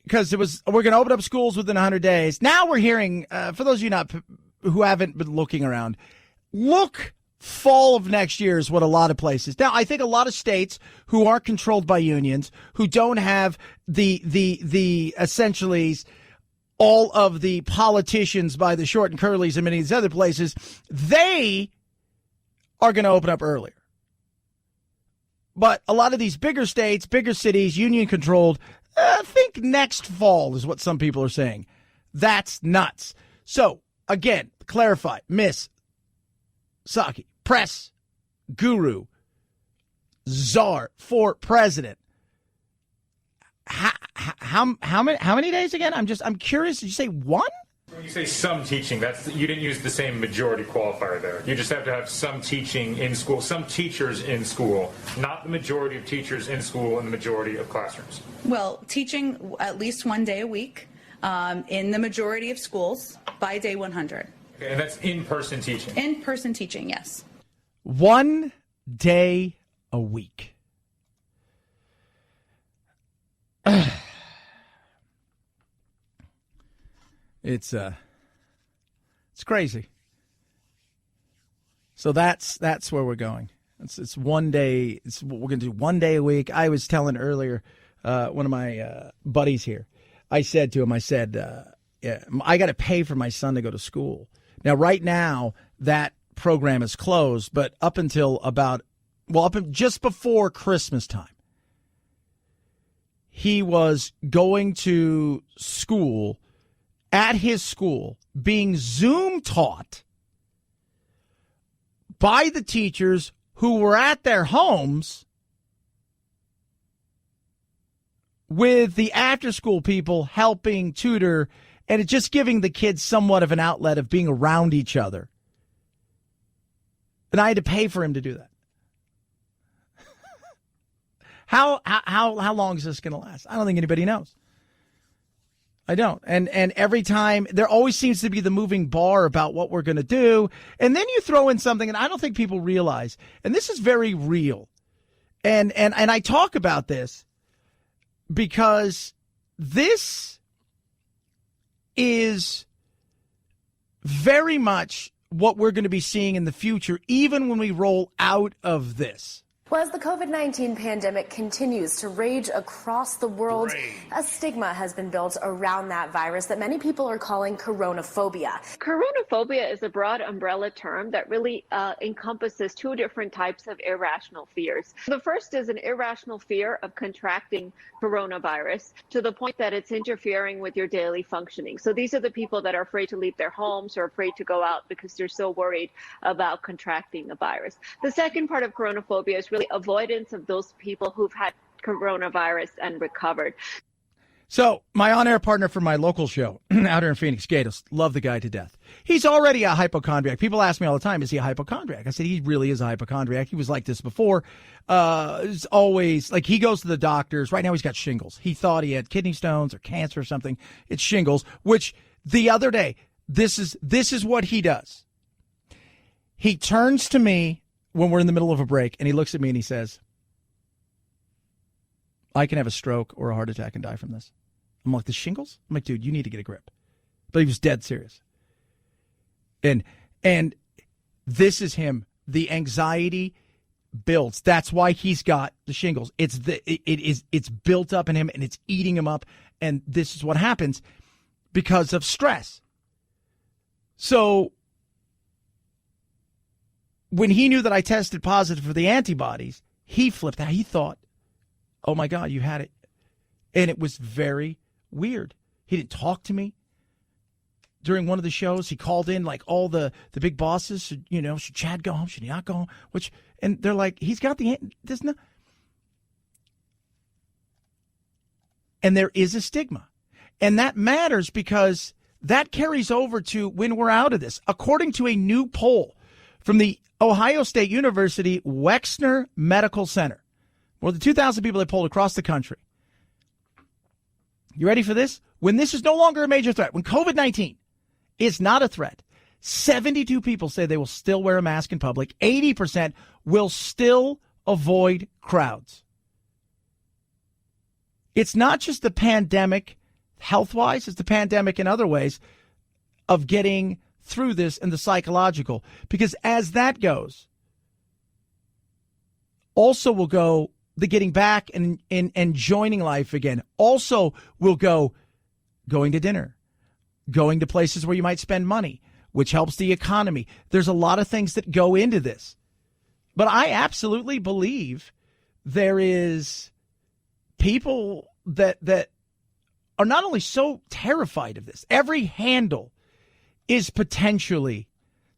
because we're going to open up schools within 100 days. Now we're hearing, for those of you who haven't been looking around, look fall of next year is what a lot of places. Now, I think a lot of states who are controlled by unions, who don't have the essentially all of the politicians by the short and curlies in many of these other places, they are going to open up earlier. But a lot of these bigger states, bigger cities, union controlled, I think next fall is what some people are saying. That's nuts. So, again, clarify, Miss Psaki, press guru, czar for president. How many days again? I'm curious. Did you say one? When you say some teaching, you didn't use the same majority qualifier there. You just have to have some teaching in school, some teachers in school, not the majority of teachers in school and the majority of classrooms. Well, teaching at least one day a week in the majority of schools by day 100. Okay, and that's in-person teaching? In-person teaching, yes. 1 day a week. It's crazy. So that's where we're going. It's 1 day. We're going to do 1 day a week. I was telling earlier, one of my buddies here, I said to him, yeah, I got to pay for my son to go to school. Now, right now, that program is closed, but up until just before Christmas time, he was going to school, at his school, being Zoom taught by the teachers who were at their homes with the after-school people helping tutor, and it's just giving the kids somewhat of an outlet of being around each other. And I had to pay for him to do that. How long is this going to last? I don't think anybody knows. I don't. And every time there always seems to be the moving bar about what we're going to do. And then you throw in something, and I don't think people realize, and this is very real. And I talk about this because this is very much what we're going to be seeing in the future, even when we roll out of this. Well, as the COVID-19 pandemic continues to rage across the world, a stigma has been built around that virus that many people are calling coronaphobia. Coronaphobia is a broad umbrella term that really encompasses two different types of irrational fears. The first is an irrational fear of contracting coronavirus to the point that it's interfering with your daily functioning. So these are the people that are afraid to leave their homes or afraid to go out because they're so worried about contracting the virus. The second part of coronaphobia is really avoidance of those people who've had coronavirus and recovered. So my on-air partner for my local show out here in Phoenix, Gatos, love the guy to death. He's already a hypochondriac. People ask me all the time, is he a hypochondriac? I said, he really is a hypochondriac. He was like this before. It's always like he goes to the doctors. Right now he's got shingles. He thought he had kidney stones or cancer or something. It's shingles, which the other day, this is what he does. He turns to me when we're in the middle of a break, and he looks at me and he says, I can have a stroke or a heart attack and die from this. I'm like, the shingles? I'm like, dude, you need to get a grip. But he was dead serious. And this is him. The anxiety builds. That's why he's got the shingles. It's built up in him, and it's eating him up. And this is what happens because of stress. So when he knew that I tested positive for the antibodies, he flipped out. He thought, oh, my God, you had it. And it was very weird. He didn't talk to me during one of the shows. He called in like all the big bosses. Should Chad go home? Should he not go home? And they're like, he's got there's no. And there is a stigma. And that matters because that carries over to when we're out of this. According to a new poll from the Ohio State University Wexner Medical Center, more than 2,000 people they polled across the country. You ready for this? When this is no longer a major threat, when COVID-19 is not a threat, 72 people say they will still wear a mask in public. 80% will still avoid crowds. It's not just the pandemic health-wise, it's the pandemic in other ways of getting through this and the psychological. Because as that goes, also will go the getting back and joining life again. Also will go going to dinner, going to places where you might spend money, which helps the economy. There's a lot of things that go into this. But I absolutely believe there is people that are not only so terrified of this, every handle is potentially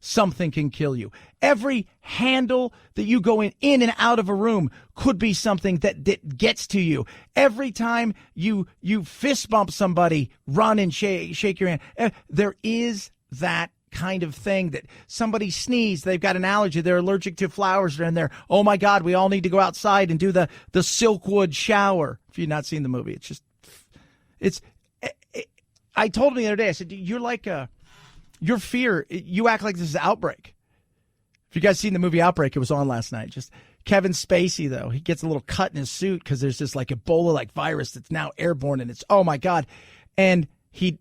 something can kill you. Every handle that you go in and out of a room could be something that gets to you. Every time you fist bump somebody, run and shake your hand. There is that kind of thing that somebody sneezed, they've got an allergy, they're allergic to flowers, they're in there. Oh my God, we all need to go outside and do the Silkwood shower. If you've not seen the movie, I told him the other day, I said, you're like your fear, you act like this is an outbreak. If you guys seen the movie Outbreak, it was on last night. Just Kevin Spacey, though, he gets a little cut in his suit because there's this like Ebola-like virus that's now airborne, and it's, oh my God. And he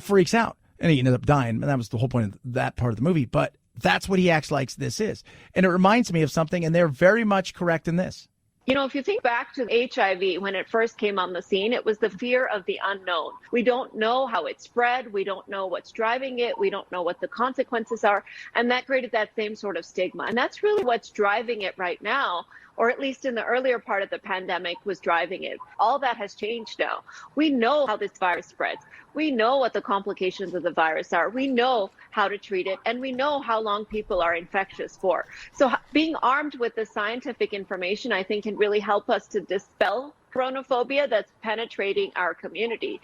freaks out, and he ended up dying. And that was the whole point of that part of the movie. But that's what he acts like this is. And it reminds me of something, and they're very much correct in this. You know, if you think back to HIV, when it first came on the scene, it was the fear of the unknown. We don't know how it spread. We don't know what's driving it. We don't know what the consequences are. And that created that same sort of stigma. And that's really what's driving it right now, or at least in the earlier part of the pandemic was driving it. All that has changed now. We know how this virus spreads. We know what the complications of the virus are. We know how to treat it, and we know how long people are infectious for. So being armed with the scientific information, I think, can really help us to dispel coronaphobia that's penetrating our community.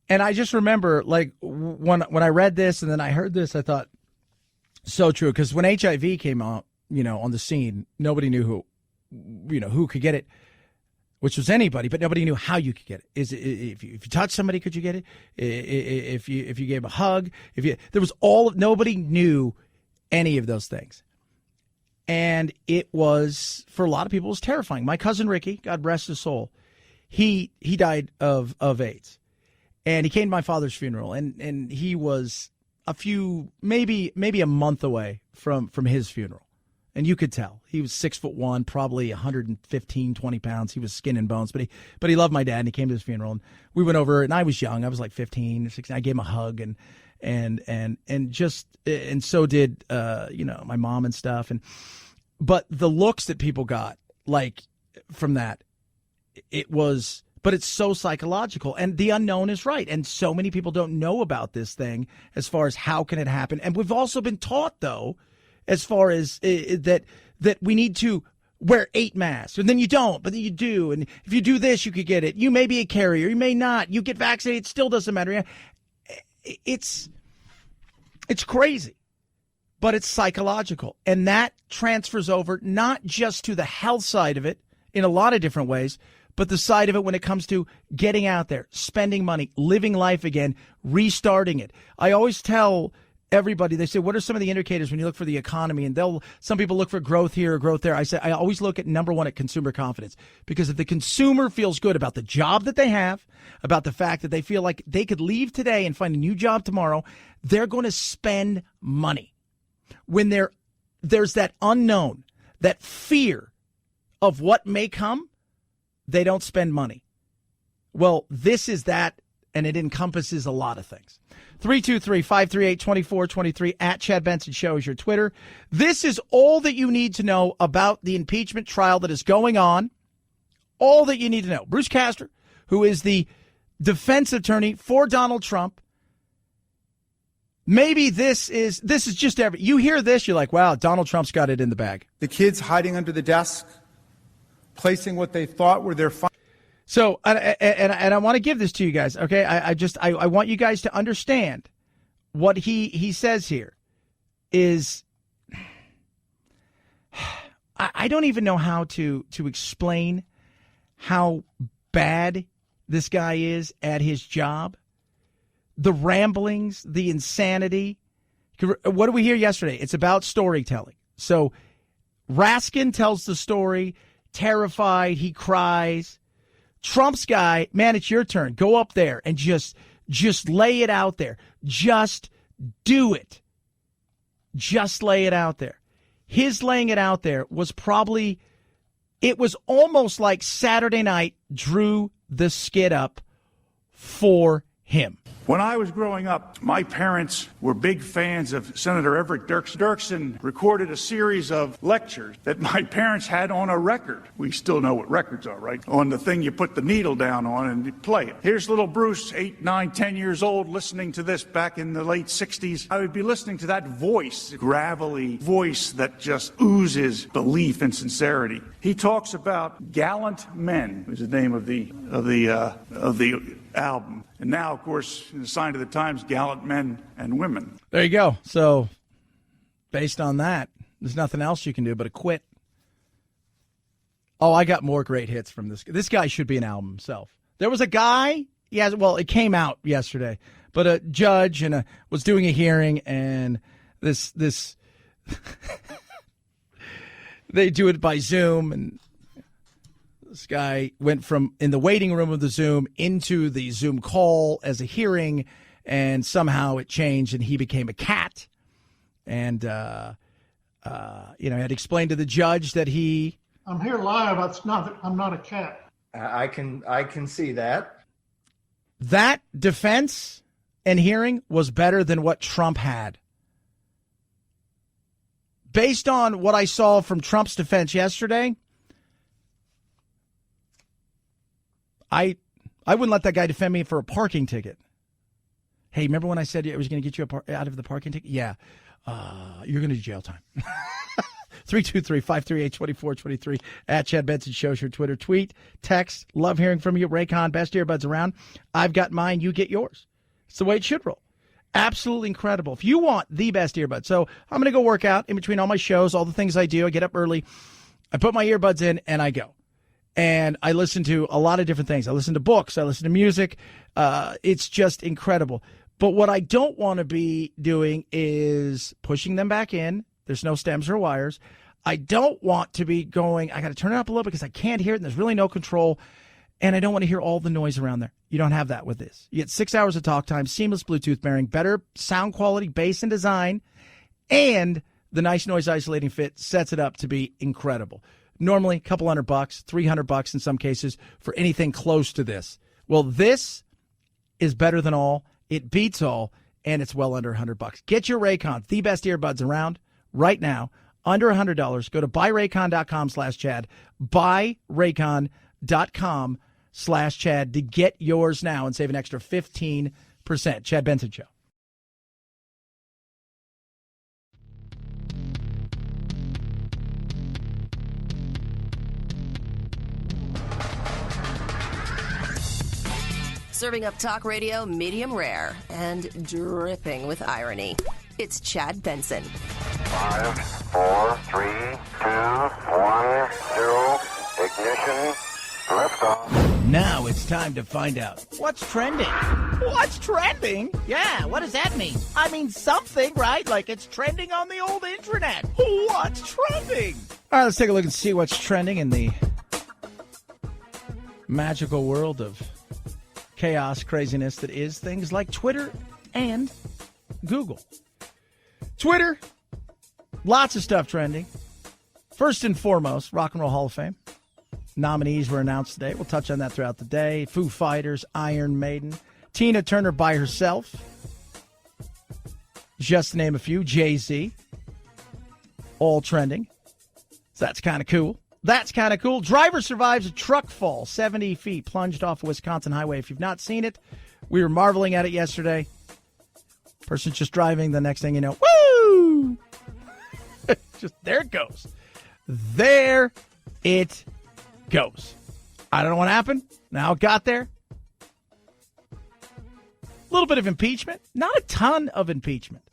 And I just remember, like, when I read this and then I heard this, I thought, So true, because when HIV came out, on the scene, nobody knew who could get it, which was anybody, but nobody knew how you could get it. If you touch somebody, could you get it? If you gave a hug, nobody knew any of those things. And it was, for a lot of people, it was terrifying. My cousin Ricky, God rest his soul, he died of AIDS. And he came to my father's funeral, and he was maybe a month away from his funeral. And you could tell. He was 6'1", probably 115, 20 pounds. He was skin and bones, but he loved my dad, and he came to his funeral. And we went over, and I was young. I was like 15 or 16. I gave him a hug, and so did my mom and stuff. But the looks that people got, like, from that, but it's so psychological, and the unknown is right. And so many people don't know about this thing as far as how can it happen. And we've also been taught, though, as far as that we need to wear 8 masks, and then you don't, but then you do. And if you do this, you could get it. You may be a carrier, you may not. You get vaccinated, it still doesn't matter. It's crazy, but it's psychological. And that transfers over not just to the health side of it in a lot of different ways, but the side of it when it comes to getting out there, spending money, living life again, restarting it. I always tell everybody, they say, what are some of the indicators when you look for the economy? And some people look for growth here or growth there. I say, I always look at number one at consumer confidence, because if the consumer feels good about the job that they have, about the fact that they feel like they could leave today and find a new job tomorrow, they're going to spend money. When there's that unknown, that fear of what may come, they don't spend money. Well, this is that, and it encompasses a lot of things. 323-538-2423 at Chad Benson Show is your Twitter. This is all that you need to know about the impeachment trial that is going on. All that you need to know. Bruce Castor, who is the defense attorney for Donald Trump. Maybe this is just you hear this, you're like, wow, Donald Trump's got it in the bag. The kids hiding under the desk, placing what they thought were their So, and I want to give this to you guys, okay? I want you guys to understand what he says here is, I don't even know how to explain how bad this guy is at his job. The ramblings, the insanity. What did we hear yesterday? It's about storytelling. So Raskin tells the story, terrified, he cries. Trump's guy, man, it's your turn. Go up there and just lay it out there. Just do it. Just lay it out there. His laying it out there was it was almost like Saturday night drew the skid up for him. When I was growing up, my parents were big fans of Senator Everett Dirksen. Dirksen recorded a series of lectures that my parents had on a record. We still know what records are, right? On the thing you put the needle down on and you play it. Here's little Bruce, 8, 9, 10 years old, listening to this back in the late 60s. I would be listening to that voice, gravelly voice that just oozes belief and sincerity. He talks about gallant men, is the name of the album. And now, of course, in the sign of the times, gallant men and women. There you go. So, based on that, there's nothing else you can do but acquit. Oh, I got more great hits from this. This guy should be an album himself. There was a guy, it came out yesterday, but a judge was doing a hearing, and this they do it by Zoom, and this guy went from in the waiting room of the Zoom into the Zoom call as a hearing, and somehow it changed, and he became a cat. And, he had explained to the judge that I'm here live. I'm not a cat. I can see that. That defense and hearing was better than what Trump had. Based on what I saw from Trump's defense yesterday, I wouldn't let that guy defend me for a parking ticket. Hey, remember when I said I was going to get you out of the parking ticket? Yeah. You're going to do jail time. 323-538-2423 at Chad Benson Show's your Twitter. Tweet, text. Love hearing from you. Raycon, best earbuds around. I've got mine. You get yours. It's the way it should roll. Absolutely incredible. If you want the best earbuds, so I'm going to go work out in between all my shows, all the things I do. I get up early. I put my earbuds in and I go. And I listen to a lot of different things. I listen to books. I listen to music. It's just incredible. But what I don't want to be doing is pushing them back in. There's no stems or wires. I don't want to be going, I got to turn it up a little because I can't hear it and there's really no control. And I don't want to hear all the noise around there. You don't have that with this. You get 6 hours of talk time, seamless Bluetooth pairing, better sound quality, bass and design, and the nice noise isolating fit sets it up to be incredible. Normally, a couple $100, $300 in some cases for anything close to this. Well, this is better than all. It beats all, and it's well under $100. Get your Raycon, the best earbuds around right now, under $100. Go to buyraycon.com/Chad, buyraycon.com/Chad to get yours now and save an extra 15%. Chad Benson Show. Serving up talk radio medium rare and dripping with irony. It's Chad Benson. 5, 4, 3, 2, 1, 0, ignition. Liftoff. Now it's time to find out what's trending. What's trending? Yeah, what does that mean? I mean something, right? Like it's trending on the old internet. What's trending? All right, let's take a look and see what's trending in the magical world of chaos, craziness that is things like Twitter and Google. Twitter, lots of stuff trending. First and foremost, Rock and Roll Hall of Fame. Nominees were announced today. We'll touch on that throughout the day. Foo Fighters, Iron Maiden, Tina Turner by herself, just to name a few, Jay-Z, all trending. So that's kind of cool. That's kind of cool. Driver survives a truck fall, 70 feet, plunged off a Wisconsin highway. If you've not seen it, we were marveling at it yesterday. Person's just driving. The next thing you know, woo! Just there it goes. There it goes. I don't know what happened. Now it got there. A little bit of impeachment. Not a ton of impeachment.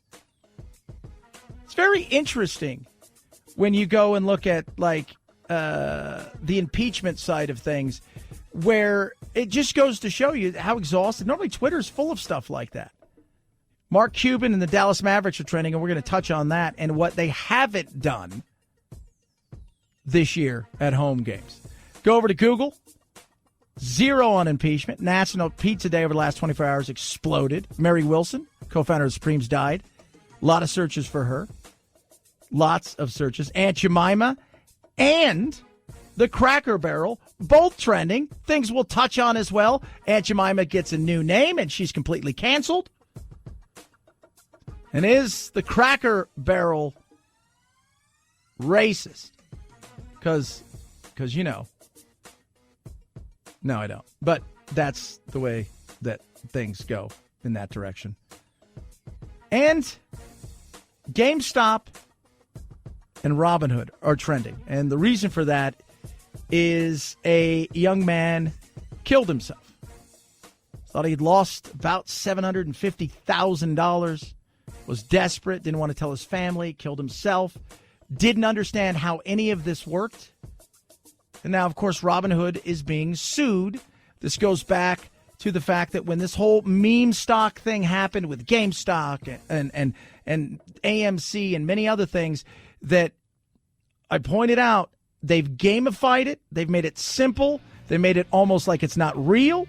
It's very interesting when you go and look at like the impeachment side of things, where it just goes to show you how exhausted. Normally Twitter's full of stuff like that. Mark Cuban and the Dallas Mavericks are trending, and we're going to touch on that and what they haven't done this year at home games. Go over to Google. 0 on impeachment. National Pizza Day over the last 24 hours exploded. Mary Wilson, co-founder of Supremes, died. A lot of searches for her. Lots of searches. Aunt Jemima and the Cracker Barrel, both trending. Things we'll touch on as well. Aunt Jemima gets a new name, and she's completely canceled. And is the Cracker Barrel racist? Because you know. No, I don't. But that's the way that things go in that direction. And GameStop and Robinhood are trending. And the reason for that is a young man killed himself. Thought he'd lost about $750,000. Was desperate, didn't want to tell his family, killed himself. Didn't understand how any of this worked. And now, of course, Robinhood is being sued. This goes back to the fact that when this whole meme stock thing happened with GameStop and AMC and many other things that I pointed out, they've gamified it. They've made it simple. They made it almost like it's not real.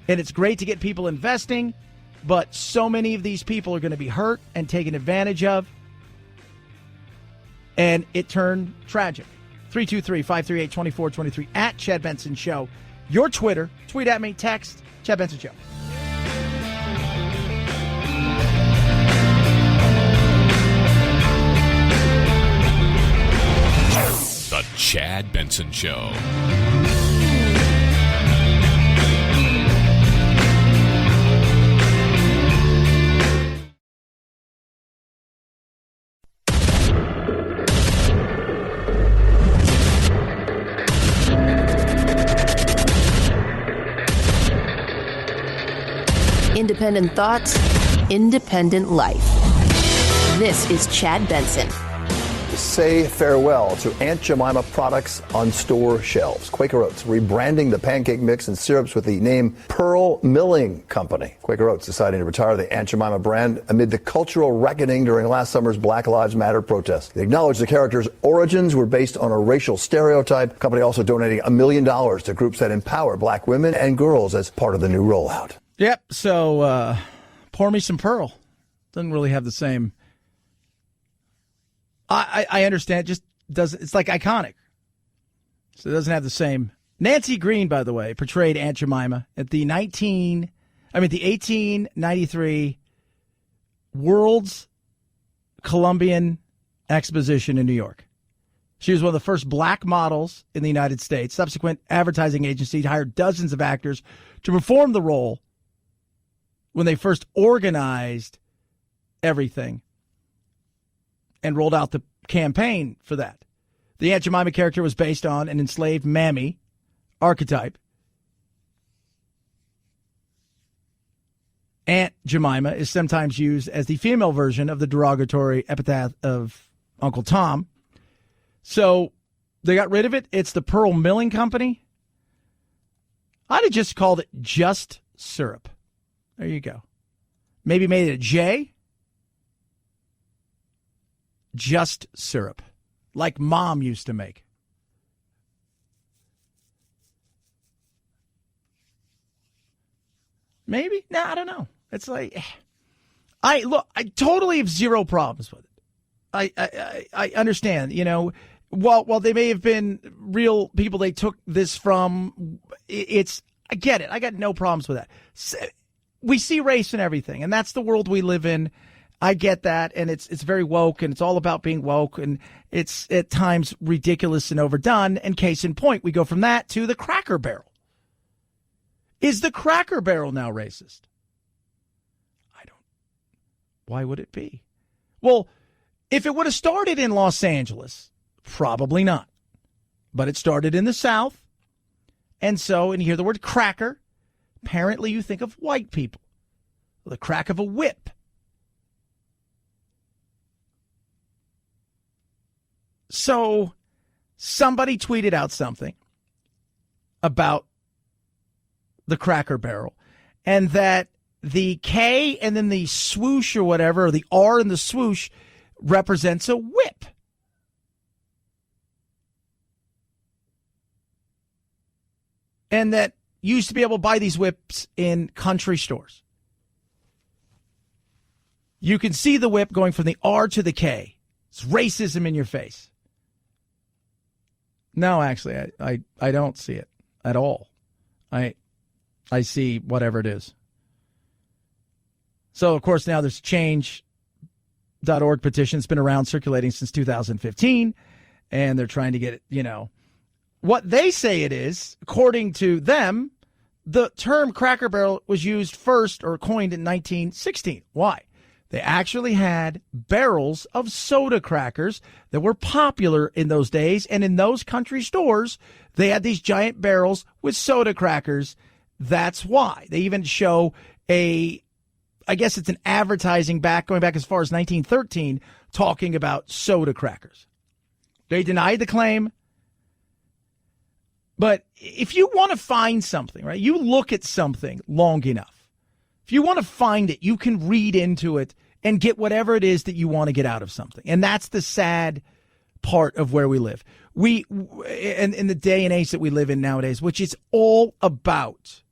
And it's great to get people investing, but so many of these people are going to be hurt and taken advantage of. And it turned tragic. 323-538-2423 at Chad Benson Show. Your Twitter. Tweet at me. Text Chad Benson Show. The Chad Benson Show. Independent thoughts, independent life. This is Chad Benson. Say farewell to Aunt Jemima products on store shelves. Quaker Oats rebranding the pancake mix and syrups with the name Pearl Milling Company. Quaker Oats deciding to retire the Aunt Jemima brand amid the cultural reckoning during last summer's Black Lives Matter protests. They acknowledged the character's origins were based on a racial stereotype. The company also donating $1 million to groups that empower black women and girls as part of the new rollout. Yep, so pour me some Pearl. Doesn't really have the same... I understand. It just doesn't. It's like iconic, so it doesn't have the same. Nancy Green, by the way, portrayed Aunt Jemima at the 1893 World's Columbian Exposition in New York. She was one of the first black models in the United States. Subsequent advertising agencies hired dozens of actors to perform the role when they first organized everything and rolled out the campaign for that. The Aunt Jemima character was based on an enslaved mammy archetype. Aunt Jemima is sometimes used as the female version of the derogatory epithet of Uncle Tom. So they got rid of it. It's the Pearl Milling Company. I'd have just called it Just Syrup. There you go. Maybe made it a J. Just Syrup, like Mom used to make. Maybe? No, I don't know. It's like, I totally have zero problems with it. I understand, while they may have been real people they took this from, I get it. I got no problems with that. We see race in everything, and that's the world we live in. I get that, and it's very woke, and it's all about being woke, and it's at times ridiculous and overdone. And case in point, we go from that to the Cracker Barrel. Is the Cracker Barrel now racist? Why would it be? Well, if it would have started in Los Angeles, probably not. But it started in the South, and you hear the word cracker, apparently you think of white people. The crack of a whip. So somebody tweeted out something about the Cracker Barrel, and that the K and then the swoosh or whatever, or the R in the swoosh, represents a whip. And that you used to be able to buy these whips in country stores. You can see the whip going from the R to the K. It's racism in your face. No, actually, I don't see it at all. I see whatever it is. So, of course, now there's change.org petition. It's been around circulating since 2015, and they're trying to get it, What they say it is, according to them, the term Cracker Barrel was used first or coined in 1916. Why? They actually had barrels of soda crackers that were popular in those days. And in those country stores, they had these giant barrels with soda crackers. That's why. They even show I guess it's an advertising going back as far as 1913, talking about soda crackers. They denied the claim. But if you want to find something, right, you look at something long enough. If you want to find it, you can read into it and get whatever it is that you want to get out of something. And that's the sad part of where we live. In the day and age that we live in nowadays, which is all about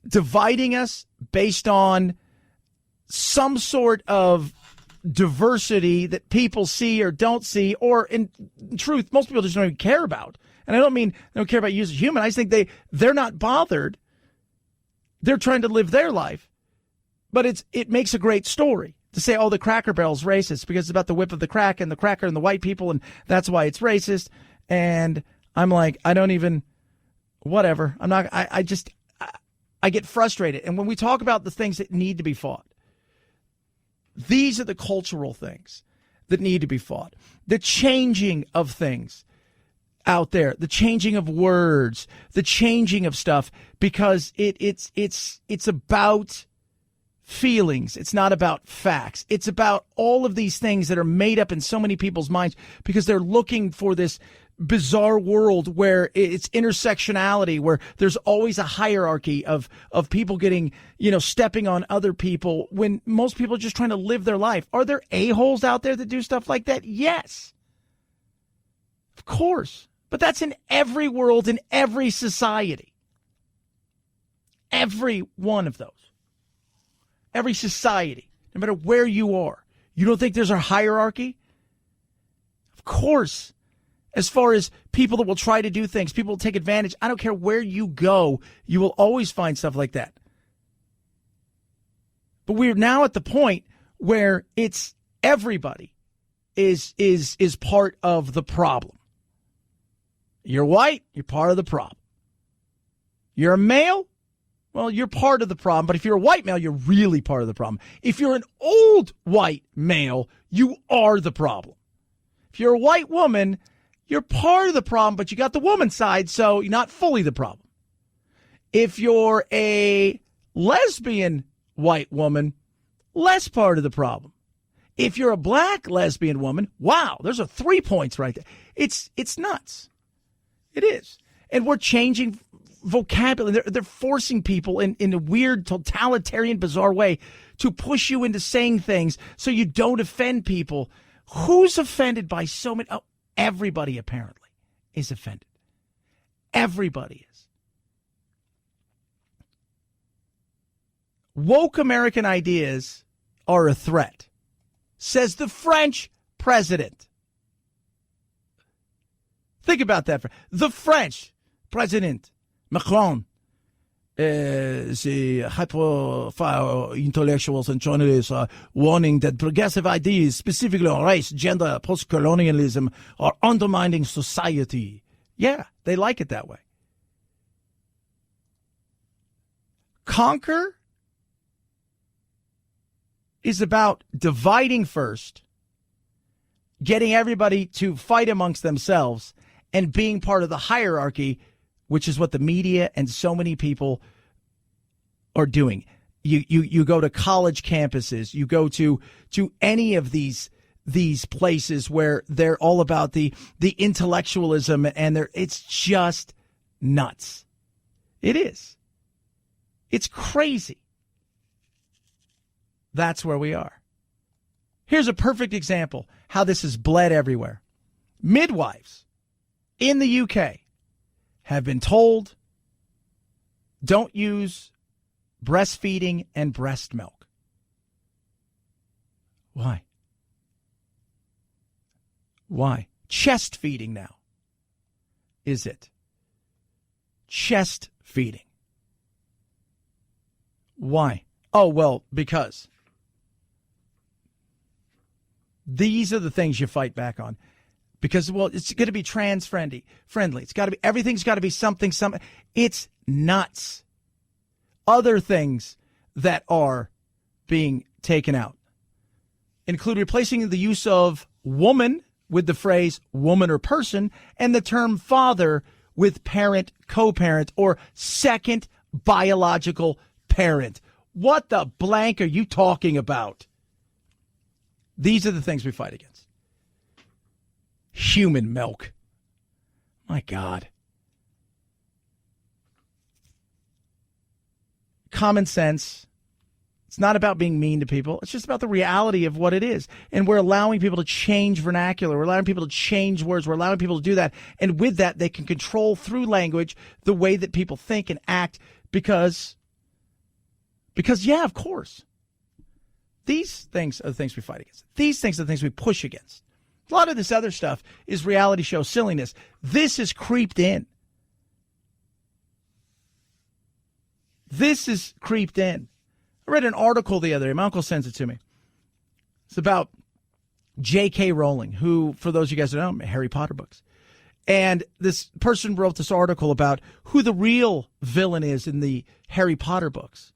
dividing us based on some sort of diversity that people see or don't see, or in truth, most people just don't even care about. And I don't mean they don't care about you as a human. I just think they're not bothered. They're trying to live their life. But it makes a great story to say, oh, the Cracker Barrel's racist because it's about the whip of the crack and the cracker and the white people, and that's why it's racist. And I'm like, I don't even, whatever. I'm not, I get frustrated. And when we talk about the things that need to be fought, these are the cultural things that need to be fought. The changing of things. out there, the changing of words, the changing of stuff, because it's about feelings. It's not about facts. It's about all of these things that are made up in so many people's minds because they're looking for this bizarre world where it's intersectionality, where there's always a hierarchy of people getting, stepping on other people when most people are just trying to live their life. Are there a-holes out there that do stuff like that? Yes. Of course. But that's in every world, in every society. Every one of those. Every society, no matter where you are. You don't think there's a hierarchy? Of course. As far as people that will try to do things, people will take advantage. I don't care where you go, you will always find stuff like that. But we're now at the point where it's everybody is part of the problem. You're white, you're part of the problem. You're a male, well, you're part of the problem. But if you're a white male, you're really part of the problem. If you're an old white male, you are the problem. If you're a white woman, you're part of the problem, but you got the woman side, so you're not fully the problem. If you're a lesbian white woman, less part of the problem. If you're a black lesbian woman, wow, there's 3 points right there. It's nuts. It is. And we're changing vocabulary. They're forcing people in a weird, totalitarian, bizarre way to push you into saying things so you don't offend people. Who's offended by so many? Oh, everybody apparently is offended. Everybody is. Woke American ideas are a threat, says the French president. Think about that. The French president, Macron, the high-profile intellectuals and journalists are warning that progressive ideas, specifically on race, gender, post-colonialism, are undermining society. Yeah, they like it that way. Conquer is about dividing first, getting everybody to fight amongst themselves, and being part of the hierarchy, which is what the media and so many people are doing. You go to college campuses, you go to any of these places where they're all about the intellectualism, and it's just nuts. It is. It's crazy. That's where we are. Here's a perfect example how this has bled everywhere. Midwives in the UK have been told, don't use breastfeeding and breast milk. Why? Why? Chest feeding now. Is it? Chest feeding. Why? Oh, well, because these are the things you fight back on. Because, well, it's going to be trans friendly. It's got to be, everything's got to be something. It's nuts. Other things that are being taken out include replacing the use of woman with the phrase woman or person, and the term father with parent, co-parent, or second biological parent. What the blank are you talking about? These are the things we fight against. Human milk. My God. Common sense. It's not about being mean to people. It's just about the reality of what it is. And we're allowing people to change vernacular. We're allowing people to change words. We're allowing people to do that. And with that, they can control through language the way that people think and act because yeah, of course. These things are the things we fight against. These things are the things we push against. A lot of this other stuff is reality show silliness. This is creeped in. This is creeped in. I read an article the other day. My uncle sends it to me. It's about J.K. Rowling, who, for those of you guys who don't know, Harry Potter books. And this person wrote this article about who the real villain is in the Harry Potter books.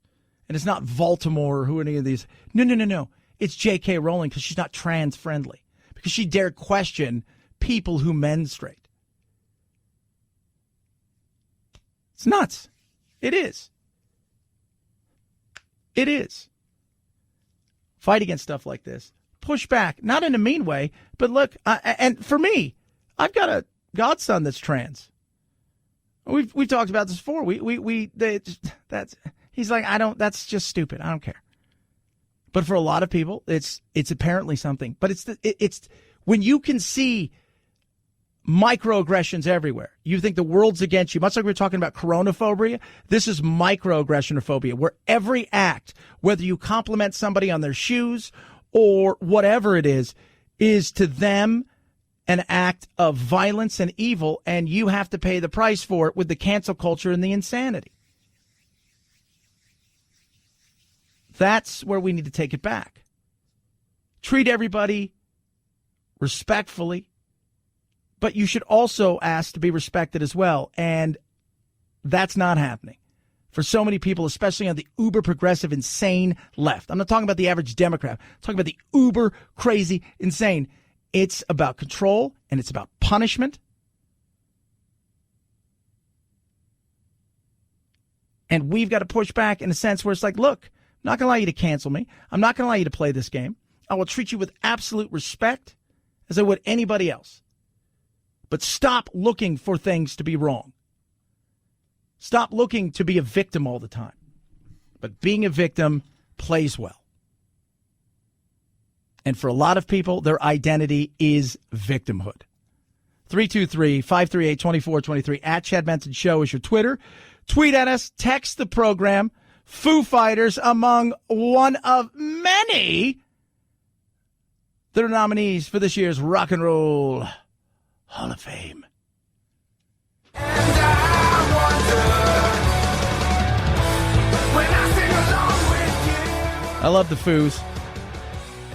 And it's not Voldemort or who any of these. No. It's J.K. Rowling because she's not trans friendly. Because she dared question people who menstruate. It's nuts. It is. It is. Fight against stuff like this. Push back, not in a mean way, but look, and for me, I've got a godson that's trans. We've talked about this before. He's like, that's just stupid. I don't care. But for a lot of people, it's apparently something. But it's when you can see microaggressions everywhere. You think the world's against you. Much like we were talking about coronaphobia, this is microaggressionophobia, where every act, whether you compliment somebody on their shoes or whatever it is to them an act of violence and evil, and you have to pay the price for it with the cancel culture and the insanity. That's where we need to take it back. Treat everybody respectfully, but you should also ask to be respected as well, and that's not happening for so many people, especially on the uber progressive, insane left. I'm not talking about the average Democrat. I'm talking about the uber crazy, insane. It's about control, and it's about punishment. And we've got to push back in a sense where it's like, look, I'm not going to allow you to cancel me. I'm not going to allow you to play this game. I will treat you with absolute respect as I would anybody else. But stop looking for things to be wrong. Stop looking to be a victim all the time. But being a victim plays well. And for a lot of people, their identity is victimhood. 323-538-2423. At Chad Benson Show is your Twitter. Tweet at us. Text the program. Foo Fighters among one of many that are nominees for this year's Rock and Roll Hall of Fame. I love the Foos.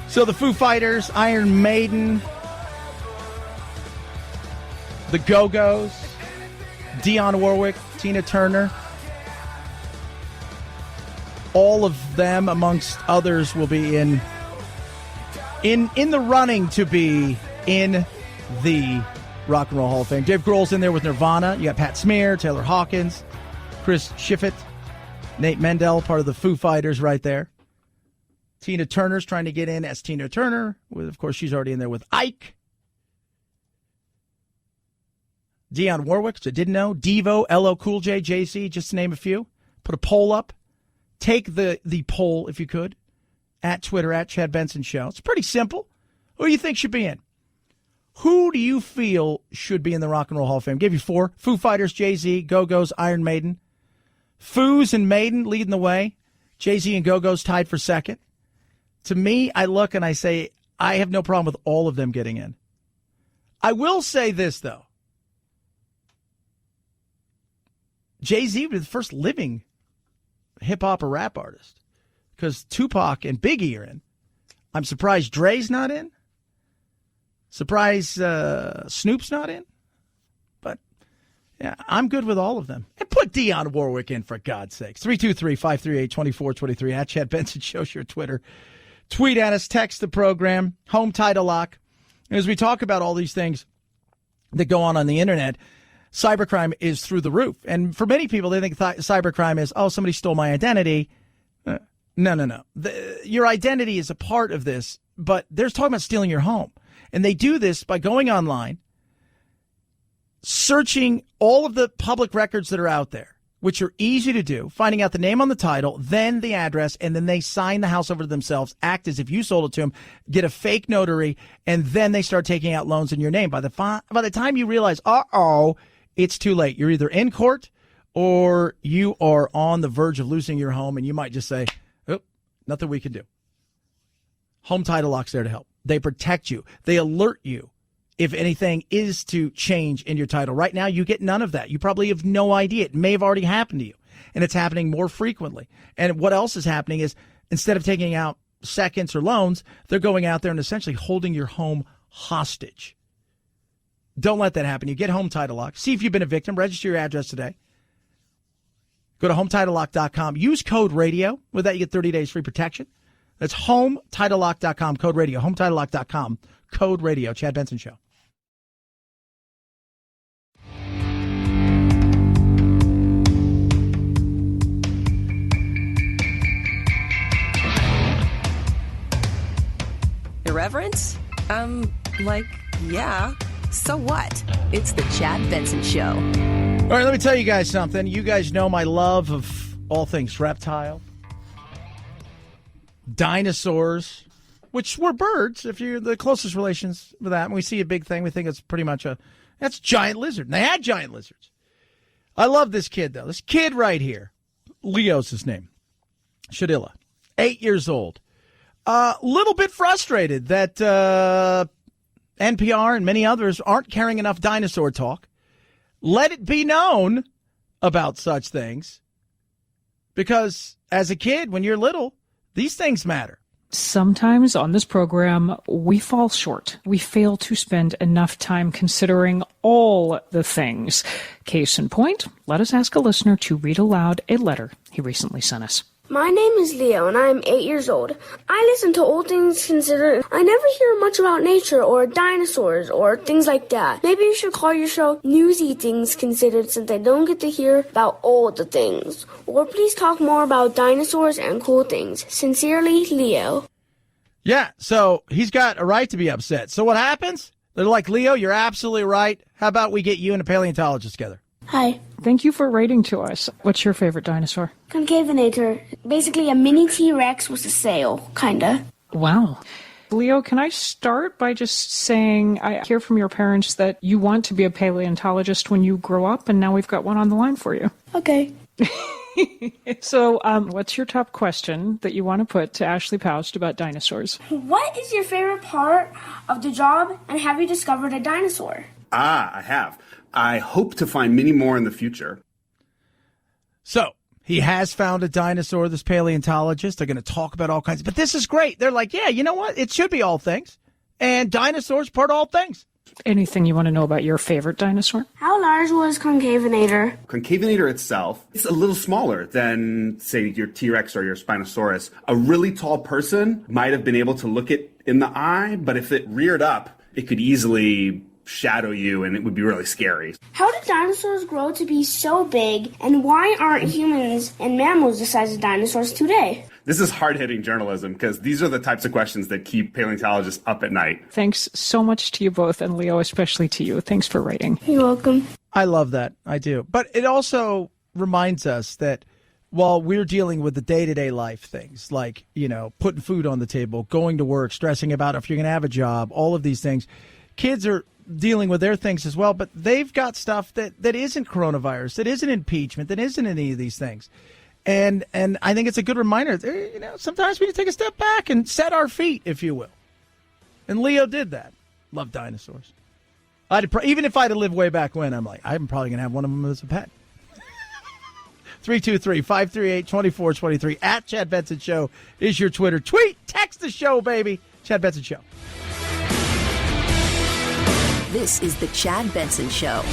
So the Foo Fighters, Iron Maiden, the Go-Go's, Dionne Warwick, Tina Turner, all of them, amongst others, will be in the running to be in the Rock and Roll Hall of Fame. Dave Grohl's in there with Nirvana. You got Pat Smear, Taylor Hawkins, Chris Shiflett, Nate Mendel, part of the Foo Fighters right there. Tina Turner's trying to get in as Tina Turner. Of course, she's already in there with Ike. Dionne Warwick, which I didn't know. Devo, LL Cool J, Jay-Z, just to name a few. Put a poll up. Take the poll, if you could, at Twitter, at Chad Benson Show. It's pretty simple. Who do you think should be in? Who do you feel should be in the Rock and Roll Hall of Fame? I'll give you four. Foo Fighters, Jay-Z, Go-Go's, Iron Maiden. Foos and Maiden leading the way. Jay-Z and Go-Go's tied for second. To me, I look and I say, I have no problem with all of them getting in. I will say this, though. Jay-Z was the first living hip-hop or rap artist because Tupac and Biggie are in. I'm surprised Dre's not in. Surprised Snoop's not in. But, yeah, I'm good with all of them. And put Dionne Warwick in, for God's sakes. 323-538-2423. At Chad Benson Show, your Twitter. Tweet at us, text the program, home title lock. And as we talk about all these things that go on the internet, cybercrime is through the roof. And for many people, they think cybercrime is, oh, somebody stole my identity. No. Your identity is a part of this, but they're talking about stealing your home. And they do this by going online, searching all of the public records that are out there, which are easy to do, finding out the name on the title, then the address, and then they sign the house over to themselves, act as if you sold it to them, get a fake notary, and then they start taking out loans in your name. By the time you realize, it's too late. You're either in court or you are on the verge of losing your home, and you might just say, oh, nothing we can do. Home Title Lock's there to help. They protect you. They alert you if anything is to change in your title. Right now, you get none of that. You probably have no idea. It may have already happened to you, and it's happening more frequently. And what else is happening is instead of taking out seconds or loans, they're going out there and essentially holding your home hostage. Don't let that happen. You get Home Title Lock. See if you've been a victim. Register your address today. Go to HomeTitleLock.com. Use code radio. With that, you get 30 days free protection. That's HomeTitleLock.com, code radio. HomeTitleLock.com, code radio. Chad Benson Show. Yeah. So what? It's the Chad Benson Show. All right, let me tell you guys something. You guys know my love of all things reptile, dinosaurs, which were birds, if you're the closest relations with that. When we see a big thing, we think it's pretty much that's giant lizard. And they had giant lizards. I love this kid, though. This kid right here, Leo's his name, Shadilla, 8 years old. A little bit frustrated that NPR and many others aren't carrying enough dinosaur talk. Let it be known about such things, because as a kid, when you're little, these things matter. Sometimes on this program, we fall short. We fail to spend enough time considering all the things. Case in point, let us ask a listener to read aloud a letter he recently sent us. My name is Leo, and I am 8 years old. I listen to All Things Considered. I never hear much about nature or dinosaurs or things like that. Maybe you should call your show Newsy Things Considered, since I don't get to hear about all the things. Or please talk more about dinosaurs and cool things. Sincerely, Leo. Yeah, so he's got a right to be upset. So what happens? They're like, Leo, you're absolutely right. How about we get you and a paleontologist together? Hi. Thank you for writing to us. What's your favorite dinosaur? Concavenator. Basically a mini T-Rex with a sail, kinda. Wow. Leo, can I start by just saying I hear from your parents that you want to be a paleontologist when you grow up, and now we've got one on the line for you. Okay. So, what's your top question that you want to put to Ashley Poust about dinosaurs? What is your favorite part of the job, and have you discovered a dinosaur? I have. I hope to find many more in the future. So he has found a dinosaur, this paleontologist. They're going to talk about all kinds. But this is great. They're like, yeah, you know what? It should be all things. And dinosaurs part of all things. Anything you want to know about your favorite dinosaur? How large was Concavenator? Concavenator itself, it's a little smaller than, say, your T-Rex or your Spinosaurus. A really tall person might have been able to look it in the eye, but if it reared up, it could easily shadow you, and it would be really scary. How did dinosaurs grow to be so big, and why aren't humans and mammals the size of dinosaurs today? This is hard-hitting journalism, because these are the types of questions that keep paleontologists up at night. Thanks so much to you both, and Leo, especially to you. Thanks for writing. You're welcome. I love that. I do. But it also reminds us that while we're dealing with the day-to-day life things, like, putting food on the table, going to work, stressing about if you're going to have a job, all of these things, kids are dealing with their things as well, but they've got stuff that isn't coronavirus, that isn't impeachment, that isn't any of these things. And I think it's a good reminder, sometimes we need to take a step back and set our feet, if you will. And Leo did that. Love dinosaurs. Even if I'd have lived way back when, I'm probably going to have one of them as a pet. 323-538-2423. At Chad Benson Show is your Twitter. Tweet, text the show, baby. Chad Benson Show. This is the Chad Benson Show.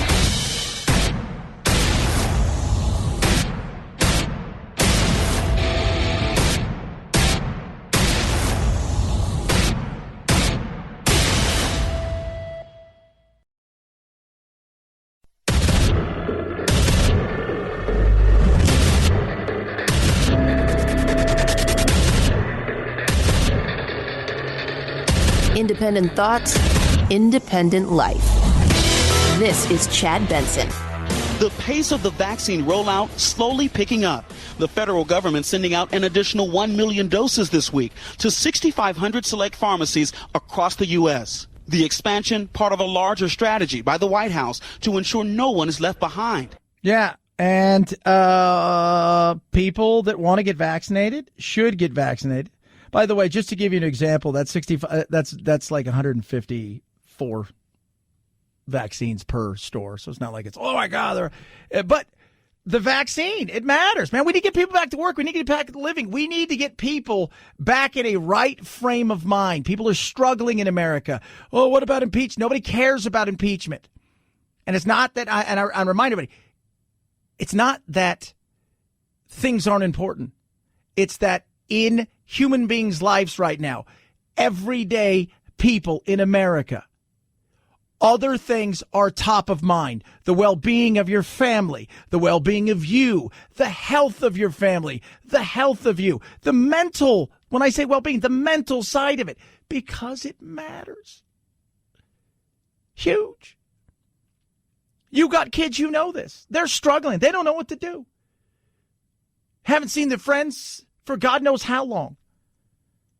Independent thoughts, independent life. This is Chad Benson. The pace of the vaccine rollout slowly picking up. The federal government sending out an additional 1 million doses this week to 6,500 select pharmacies across the U.S. The expansion, part of a larger strategy by the White House to ensure no one is left behind. Yeah, and people that want to get vaccinated should get vaccinated. By the way, just to give you an example, that's 65. That's like 154 vaccines per store. So it's not like it's, oh my God. But the vaccine, it matters, man. We need to get people back to work. We need to get back to living. We need to get people back in a right frame of mind. People are struggling in America. Oh, what about impeachment? Nobody cares about impeachment. And it's not that I remind everybody, it's not that things aren't important. It's that in human beings' lives right now, everyday people in America, other things are top of mind. The well-being of your family, the well-being of you, the health of your family, the health of you, the mental, when I say well-being, the mental side of it, because it matters. Huge. You got kids, you know this. They're struggling. They don't know what to do. Haven't seen their friends for God knows how long.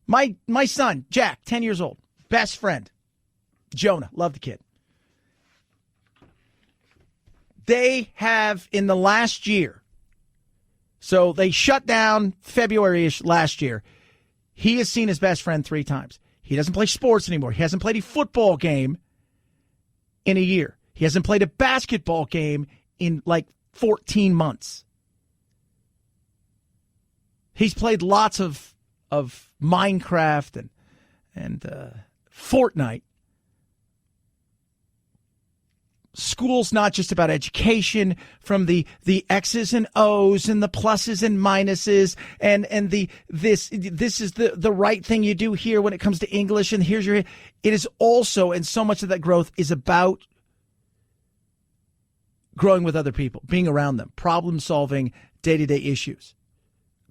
My son, Jack, 10 years old, best friend, Jonah, love the kid. They have, in the last year, so they shut down February-ish last year, he has seen his best friend 3 times. He doesn't play sports anymore. He hasn't played a football game in a year. He hasn't played a basketball game in like 14 months. He's played lots of Minecraft and Fortnite. School's not just about education, from the X's and O's and the pluses and minuses and this is the right thing you do here when it comes to English, and here's your. It is also, and so much of that growth is about growing with other people, being around them, problem solving day-to-day issues,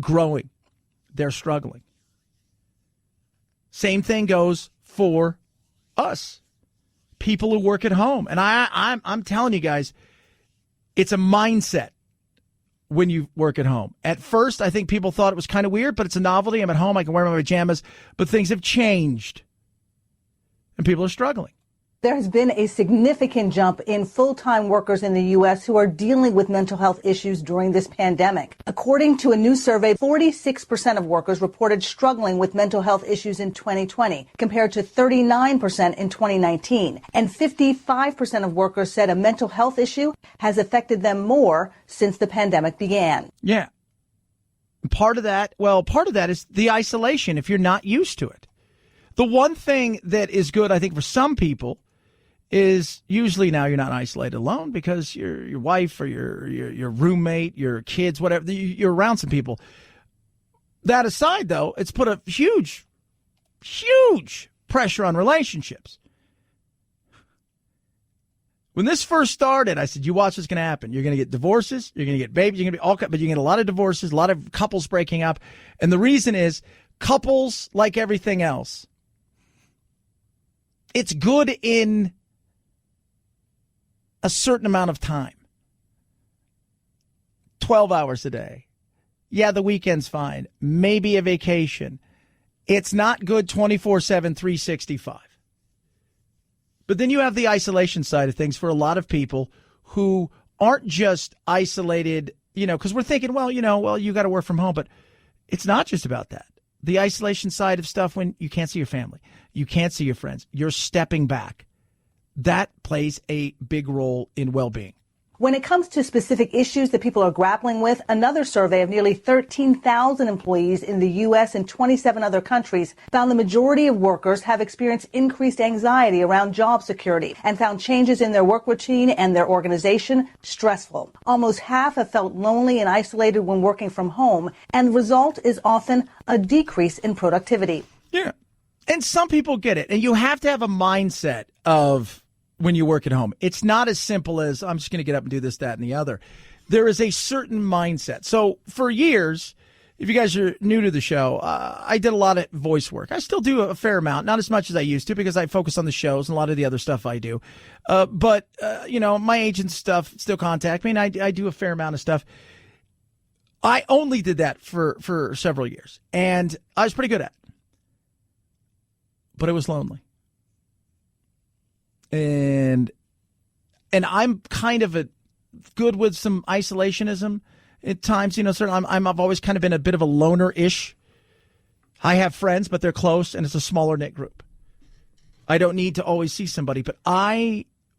growing. They're struggling. Same thing goes for us. People who work at home. And I'm telling you guys, it's a mindset when you work at home. At first, I think people thought it was kind of weird, but it's a novelty. I'm at home. I can wear my pajamas. But things have changed. And people are struggling. There has been a significant jump in full-time workers in the U.S. who are dealing with mental health issues during this pandemic. According to a new survey, 46% of workers reported struggling with mental health issues in 2020, compared to 39% in 2019. And 55% of workers said a mental health issue has affected them more since the pandemic began. Yeah. Part of that is the isolation if you're not used to it. The one thing that is good, I think, for some people is usually now you're not isolated alone because your wife or your roommate, your kids, whatever, you're around some people. That aside, though, it's put a huge pressure on relationships. When this first started, I said, you watch what's going to happen. You're going to get divorces. You're going to get babies. You're going to be all, but you get a lot of divorces, a lot of couples breaking up. And the reason is couples, like everything else, it's good in a certain amount of time. 12 hours a day. Yeah, the weekend's fine. Maybe a vacation. It's not good 24/7, 365. But then you have the isolation side of things for a lot of people who aren't just isolated, because we're thinking, you got to work from home. But it's not just about that. The isolation side of stuff when you can't see your family, you can't see your friends, you're stepping back. That plays a big role in well-being. When it comes to specific issues that people are grappling with, another survey of nearly 13,000 employees in the U.S. and 27 other countries found the majority of workers have experienced increased anxiety around job security and found changes in their work routine and their organization stressful. Almost half have felt lonely and isolated when working from home, and the result is often a decrease in productivity. Yeah. And some people get it. And you have to have a mindset of when you work at home. It's not as simple as I'm just going to get up and do this, that, and the other. There is a certain mindset. So for years, if you guys are new to the show, I did a lot of voice work. I still do a fair amount, not as much as I used to because I focus on the shows and a lot of the other stuff I do. But my agent stuff still contact me, and I do a fair amount of stuff. I only did that for several years, and I was pretty good at it. But it was lonely. And I'm kind of good with some isolationism at times. Certainly I've always kind of been a bit of a loner-ish. I have friends, but they're close, and it's a smaller knit group. I don't need to always see somebody. But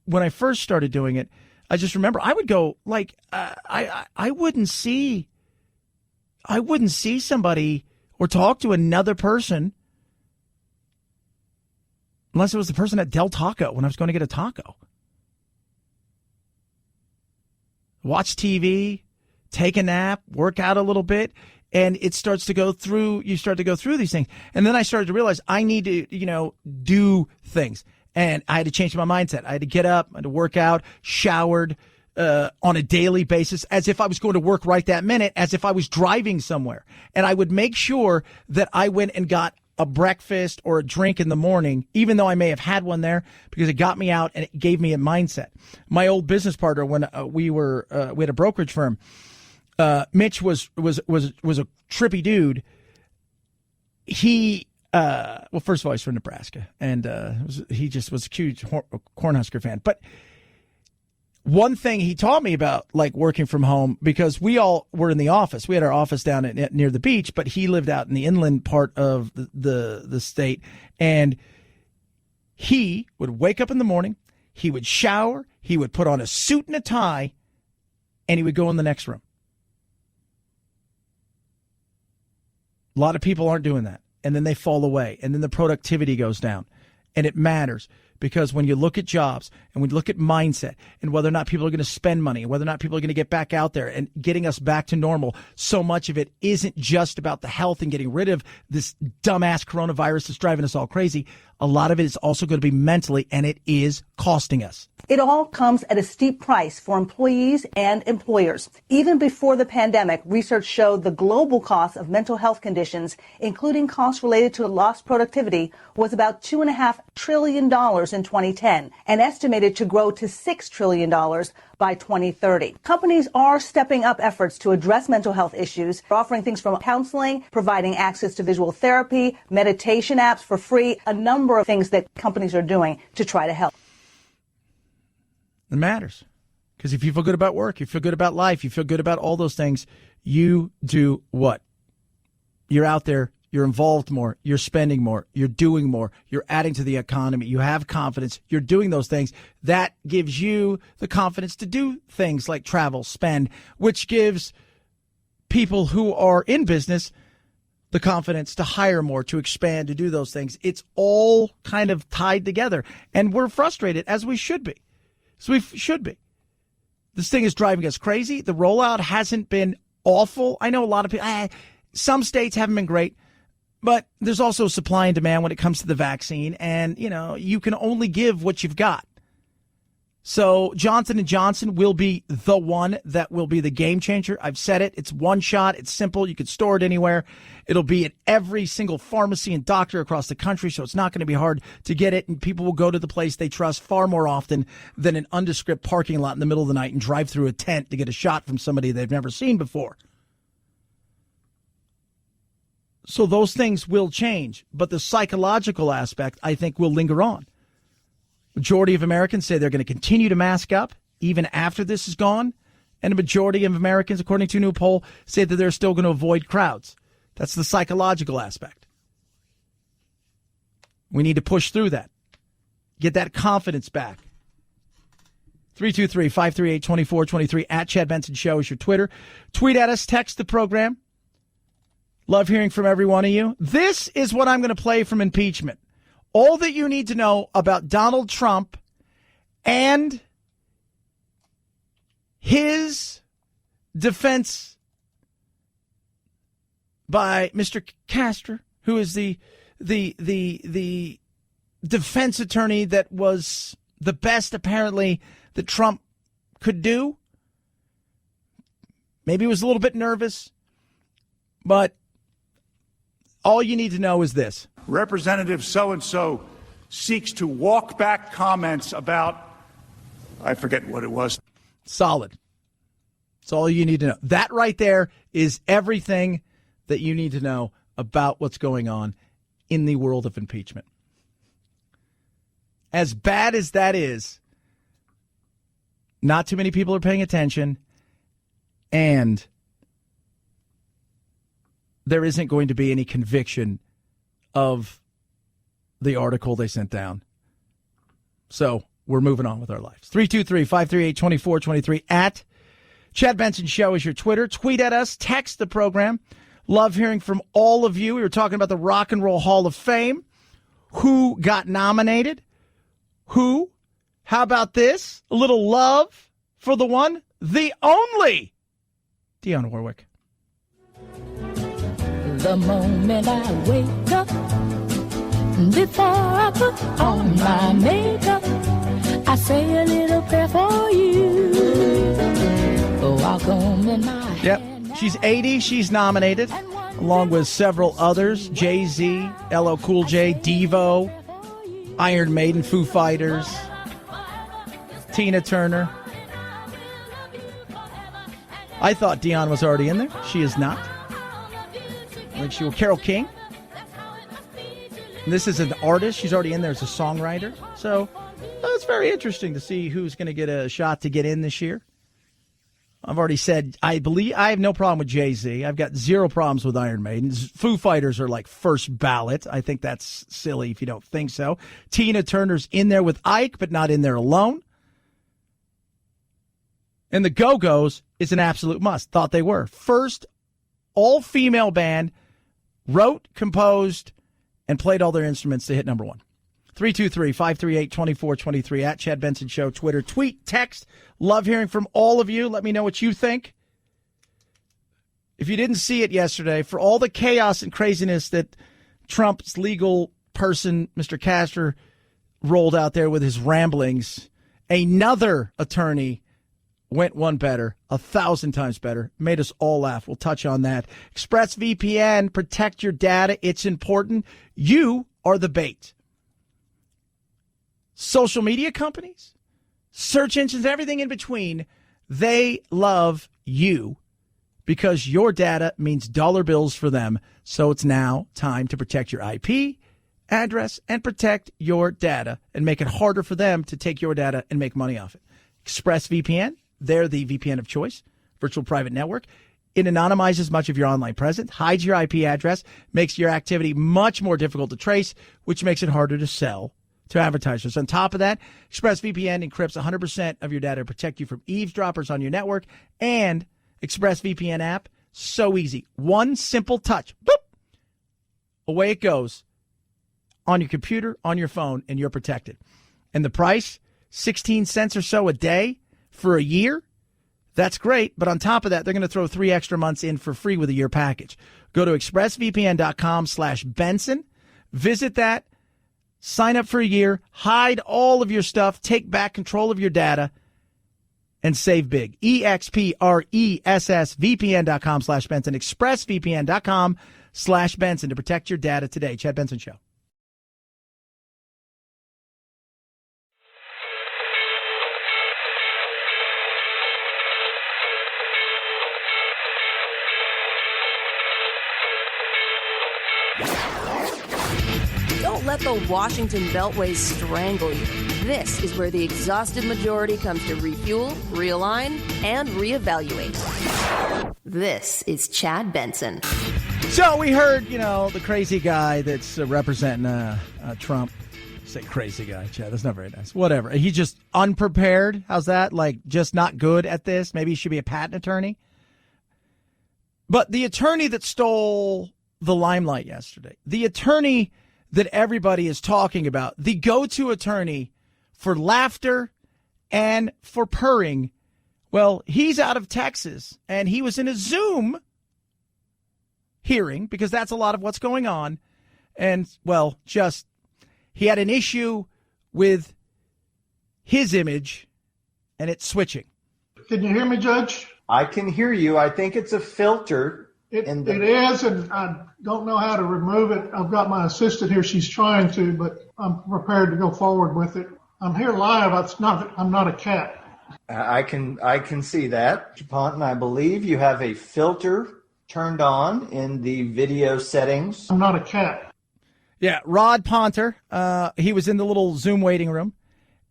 when I first started doing it, I just remember I would go I wouldn't see somebody or talk to another person unless it was the person at Del Taco when I was going to get a taco. Watch TV, take a nap, work out a little bit, and it starts to go through, you start to go through these things. And then I started to realize I need to, do things. And I had to change my mindset. I had to get up, I had to work out, showered on a daily basis as if I was going to work right that minute, as if I was driving somewhere. And I would make sure that I went and got a breakfast or a drink in the morning, even though I may have had one there, because it got me out and it gave me a mindset. My old business partner, when we had a brokerage firm, Mitch was a trippy dude. He, well, first of all, he's from Nebraska, and he just was a huge Cornhusker fan. But one thing he taught me about, like, working from home, because we all were in the office. We had our office down near the beach, but he lived out in the inland part of the state. And he would wake up in the morning, he would shower, he would put on a suit and a tie, and he would go in the next room. A lot of people aren't doing that. And then they fall away. And then the productivity goes down. And it matters. Because when you look at jobs and when you look at mindset and whether or not people are going to spend money and whether or not people are going to get back out there and getting us back to normal, so much of it isn't just about the health and getting rid of this dumbass coronavirus that's driving us all crazy. A lot of it is also going to be mentally, and it is costing us. It all comes at a steep price for employees and employers. Even before the pandemic, research showed the global cost of mental health conditions, including costs related to lost productivity, was about $2.5 trillion in 2010 and estimated to grow to $6 trillion by 2030. Companies are stepping up efforts to address mental health issues, offering things from counseling, providing access to visual therapy, meditation apps for free, a number of things that companies are doing to try to help. It matters. Because if you feel good about work, you feel good about life, you feel good about all those things, you do what? You're out there, you're involved more, you're spending more, you're doing more, you're adding to the economy, you have confidence, you're doing those things. That gives you the confidence to do things like travel, spend, which gives people who are in business the confidence to hire more, to expand, to do those things. It's all kind of tied together. And we're frustrated, as we should be. So we should be. This thing is driving us crazy. The rollout hasn't been awful. I know a lot of people, some states haven't been great, but there's also supply and demand when it comes to the vaccine. And, you know, you can only give what you've got. So Johnson & Johnson will be the one that will be the game changer. I've said it. It's one shot. It's simple. You can store it anywhere. It'll be at every single pharmacy and doctor across the country, so it's not going to be hard to get it. And people will go to the place they trust far more often than an undescript parking lot in the middle of the night and drive through a tent to get a shot from somebody they've never seen before. So those things will change, but the psychological aspect, I think, will linger on. Majority of Americans say they're going to continue to mask up even after this is gone. And a majority of Americans, according to a new poll, say that they're still going to avoid crowds. That's the psychological aspect. We need to push through that. Get that confidence back. 323-538-2423 at Chad Benson Show is your Twitter. Tweet at us, text the program. Love hearing from every one of you. This is what I'm going to play from impeachment. All that you need to know about Donald Trump and his defense by Mr. Castor, who is the defense attorney that was the best, apparently, that Trump could do. Maybe he was a little bit nervous, but all you need to know is this. Representative so-and-so seeks to walk back comments about, I forget what it was. Solid. That's all you need to know. That right there is everything that you need to know about what's going on in the world of impeachment. As bad as that is, not too many people are paying attention, and there isn't going to be any conviction of the article they sent down. So we're moving on with our lives. 323-538-2423 at Chad Benson Show is your Twitter. Tweet at us. Text the program. Love hearing from all of you. We were talking about the Rock and Roll Hall of Fame. Who got nominated? Who? How about this? A little love for the one, the only Dionne Warwick. The moment I wake up, before I put on my makeup, I say a little prayer for you. Walk home in my Yep, she's 80. She's nominated. along with several others, Jay-Z, LL Cool J, Devo, Iron Maiden, Foo Fighters, Tina Turner. I thought Dion was already in there. She is not. I think she was Carole King. And this is an artist. She's already in there as a songwriter. So it's very interesting to see who's going to get a shot to get in this year. I've already said I have no problem with Jay-Z. I've got zero problems with Iron Maiden. Foo Fighters are like first ballot. I think that's silly if you don't think so. Tina Turner's in there with Ike, but not in there alone. And the Go-Go's is an absolute must. Thought they were. First all-female band, wrote, composed, and played all their instruments to hit number one. 323-538-2423 at Chad Benson Show, Twitter, tweet, text. Love hearing from all of you. Let me know what you think. If you didn't see it yesterday, for all the chaos and craziness that Trump's legal person, Mr. Castor, rolled out there with his ramblings, another attorney went one better, 1,000 times better, made us all laugh. We'll touch on that. ExpressVPN, protect your data. It's important. You are the bait. Social media companies, search engines, everything in between, they love you because your data means dollar bills for them. So it's now time to protect your IP address and protect your data and make it harder for them to take your data and make money off it. ExpressVPN, they're the VPN of choice, virtual private network. It anonymizes much of your online presence, hides your IP address, makes your activity much more difficult to trace, which makes it harder to sell to advertisers. On top of that, ExpressVPN encrypts 100% of your data to protect you from eavesdroppers on your network. And ExpressVPN app, so easy. One simple touch. Boop! Away it goes on your computer, on your phone, and you're protected. And the price, 16 cents or so a day for a year. That's great. But on top of that, they're going to throw 3 extra months in for free with a year package. Go to expressvpn.com/Benson. Visit that. Sign up for a year. Hide all of your stuff. Take back control of your data and save big. EXPRESSVPN.com/Benson. ExpressVPN.com/Benson to protect your data today. Chad Benson Show. Don't let the Washington Beltway strangle you. This is where the exhausted majority comes to refuel, realign, and reevaluate. This is Chad Benson. So we heard, the crazy guy that's representing Trump. Say crazy guy, Chad. That's not very nice. Whatever. He's just unprepared. How's that? Like, just not good at this. Maybe he should be a patent attorney. But the attorney that stole the limelight yesterday, the attorney that everybody is talking about, the go-to attorney for laughter and for purring, well, he's out of Texas, and he was in a Zoom hearing, because that's a lot of what's going on, and, well, just he had an issue with his image, and it's switching. Can you hear me, Judge? I can hear you. I think it's a filter. It is, and I don't know how to remove it. I've got my assistant here. She's trying to, but I'm prepared to go forward with it. I'm here live. I'm not a cat. I can see that. Ponton, I believe you have a filter turned on in the video settings. I'm not a cat. Yeah, Rod Ponter, he was in the little Zoom waiting room.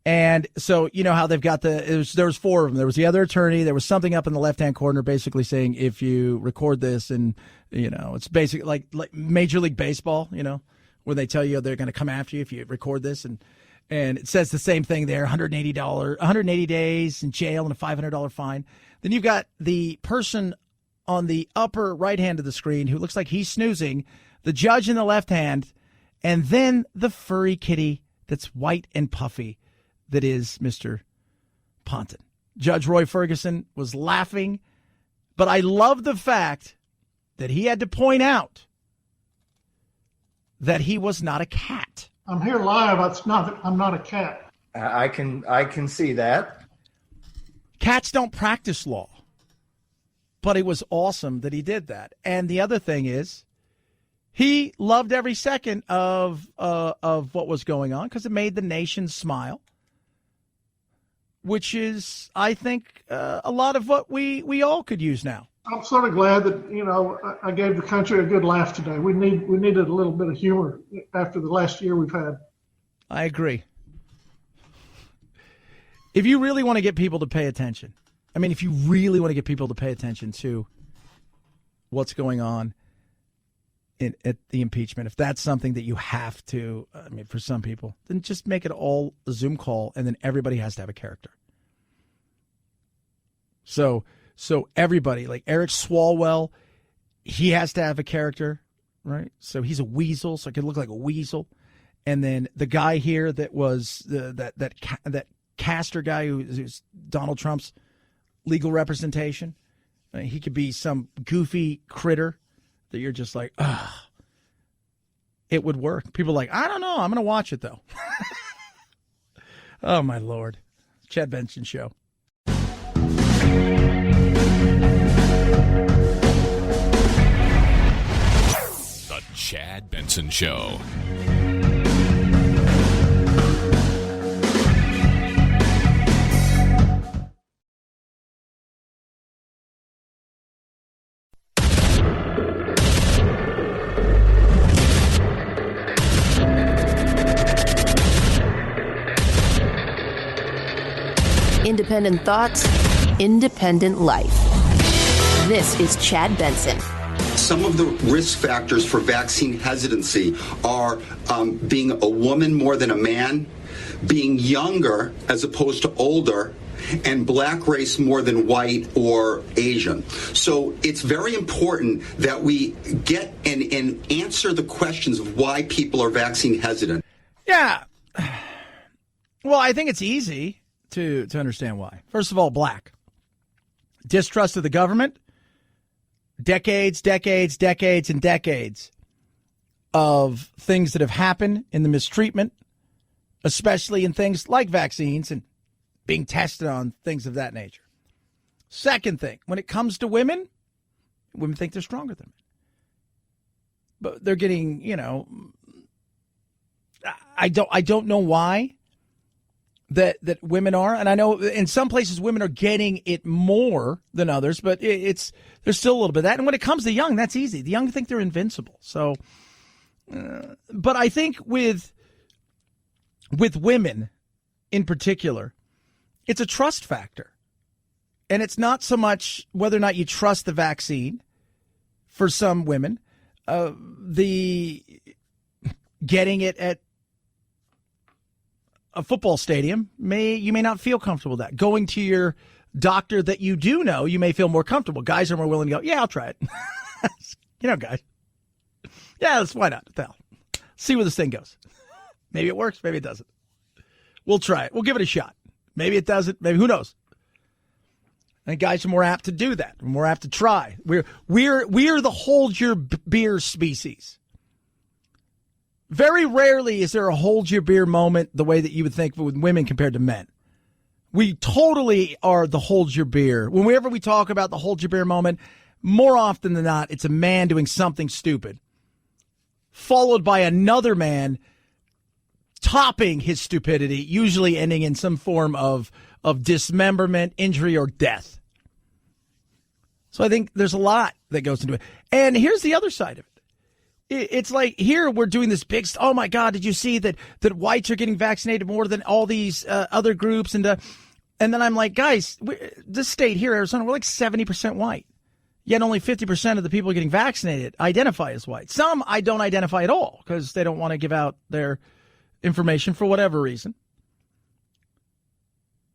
And so, you know how they've got there was 4 of them. There was the other attorney. There was something up in the left-hand corner basically saying, if you record this, and, it's basically like Major League Baseball, where they tell you they're going to come after you if you record this. And it says the same thing there, $180 days in jail and a $500 fine. Then you've got the person on the upper right hand of the screen who looks like he's snoozing, the judge in the left hand, and then the furry kitty that's white and puffy. That is Mr. Ponton. Judge Roy Ferguson was laughing, but I love the fact that he had to point out that he was not a cat. I'm here live. I'm not a cat. I can see that. Cats don't practice law. But it was awesome that he did that. And the other thing is, he loved every second of what was going on because it made the nation smile, which is, I think, a lot of what we all could use now. I'm sort of glad that, I gave the country a good laugh today. We needed a little bit of humor after the last year we've had. I agree. If you really want to get people to pay attention, if you really want to get people to pay attention to what's going on at the impeachment, if that's something that you have to, for some people, then just make it all a Zoom call, and then everybody has to have a character. So everybody, like Eric Swalwell, he has to have a character, right? So he's a weasel, so it could look like a weasel. And then the guy here that was that Castor guy who's Donald Trump's legal representation, he could be some goofy critter that you're just like, ugh. It would work. People are like, I don't know. I'm going to watch it, though. Oh, my Lord. Chad Benson Show. The Chad Benson Show. Independent thoughts, independent life. This is Chad Benson. Some of the risk factors for vaccine hesitancy are being a woman more than a man, being younger as opposed to older, and black race more than white or Asian. So it's very important that we get and answer the questions of why people are vaccine hesitant. Yeah. Well, I think it's easy to understand why. First of all, black. Distrust of the government. Decades and decades of things that have happened in the mistreatment, especially in things like vaccines and being tested on things of that nature. Second thing, when it comes to women think they're stronger than men. But they're getting, I don't know why that women are, and I know in some places women are getting it more than others, but there's still a little bit of that. And when it comes to young, that's easy. The young think they're invincible. So, but I think with women in particular, it's a trust factor. And it's not so much whether or not you trust the vaccine for some women, the getting it at a football stadium, you may not feel comfortable with that. Going to your doctor that you do know, you may feel more comfortable. Guys are more willing to go, yeah, I'll try it. Guys. Yeah, why not? See where this thing goes. Maybe it works, maybe it doesn't. We'll try it. We'll give it a shot. Maybe it doesn't. Maybe, who knows? And guys are more apt to do that. We're more apt to try. We're the hold your beer species. Very rarely is there a hold your beer moment the way that you would think with women compared to men. We totally are the hold your beer. Whenever we talk about the hold your beer moment, more often than not, it's a man doing something stupid, followed by another man topping his stupidity, usually ending in some form of dismemberment, injury, or death. So I think there's a lot that goes into it. And here's the other side of it. It's like here we're doing this big, oh my God, did you see that whites are getting vaccinated more than all these other groups? And then I'm like, guys, this state here, Arizona, we're like 70% white. Yet only 50% of the people getting vaccinated identify as white. Some I don't identify at all because they don't want to give out their information for whatever reason.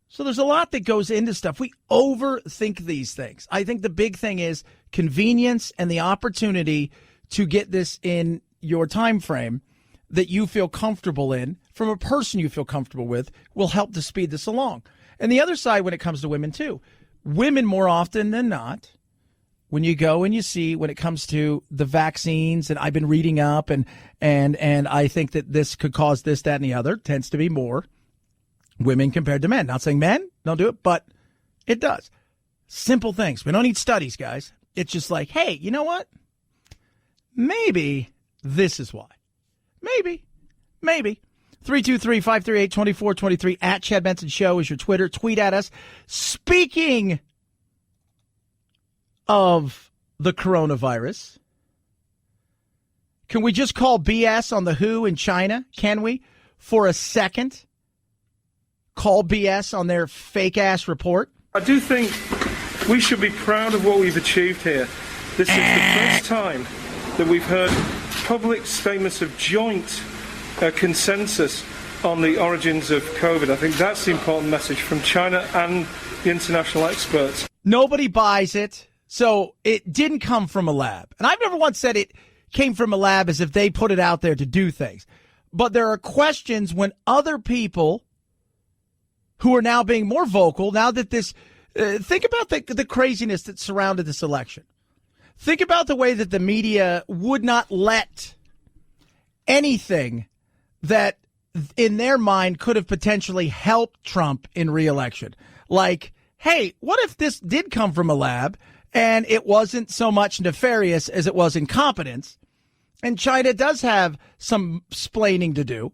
So there's a lot that goes into stuff. We overthink these things. I think the big thing is convenience and the opportunity to get this in your time frame that you feel comfortable in from a person you feel comfortable with will help to speed this along. And the other side when it comes to women too, women more often than not, when you go and you see when it comes to the vaccines, and I've been reading up and I think that this could cause this, that, and the other, tends to be more women compared to men. Not saying men don't do it, but it does. Simple things. We don't need studies, guys. It's just like, hey, you know what? Maybe this is why. Maybe. 323-538-2423 at Chad Benson Show is your Twitter. Tweet at us. Speaking of the coronavirus, can we just call BS on the WHO in China? Can we? For a second? Call BS on their fake-ass report? I do think we should be proud of what we've achieved here. This is the first time that we've heard public statements of joint consensus on the origins of COVID. I think that's the important message from China and the international experts. Nobody buys it, so it didn't come from a lab. And I've never once said it came from a lab as if they put it out there to do things. But there are questions when other people who are now being more vocal, now that this, think about the craziness that surrounded this election. Think about the way that the media would not let anything that in their mind could have potentially helped Trump in re-election. Like, hey, what if this did come from a lab and it wasn't so much nefarious as it was incompetence? And China does have some splaining to do.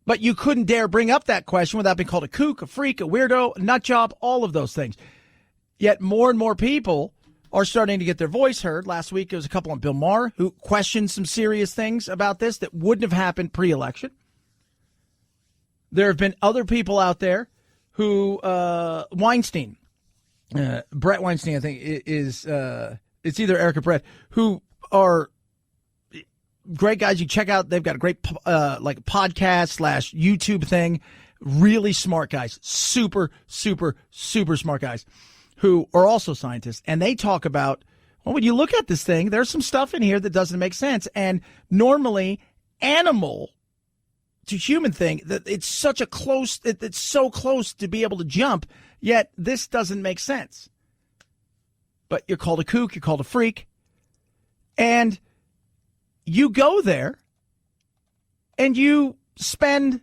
But you couldn't dare bring up that question without being called a kook, a freak, a weirdo, a nut job, all of those things. Yet more and more people are starting to get their voice heard. Last week, there was a couple on Bill Maher who questioned some serious things about this that wouldn't have happened pre-election. There have been other people out there who, Weinstein, Brett Weinstein, I think, is, it's either Eric or Brett, who are great guys. You check out, they've got a great like podcast / YouTube thing. Really smart guys, super smart guys who are also scientists. And they talk about, well, when you look at this thing, there's some stuff in here that doesn't make sense. And normally animal to human thing, that it's such a close, it's so close to be able to jump, yet this doesn't make sense. But you're called a kook, you're called a freak. And you go there and you spend,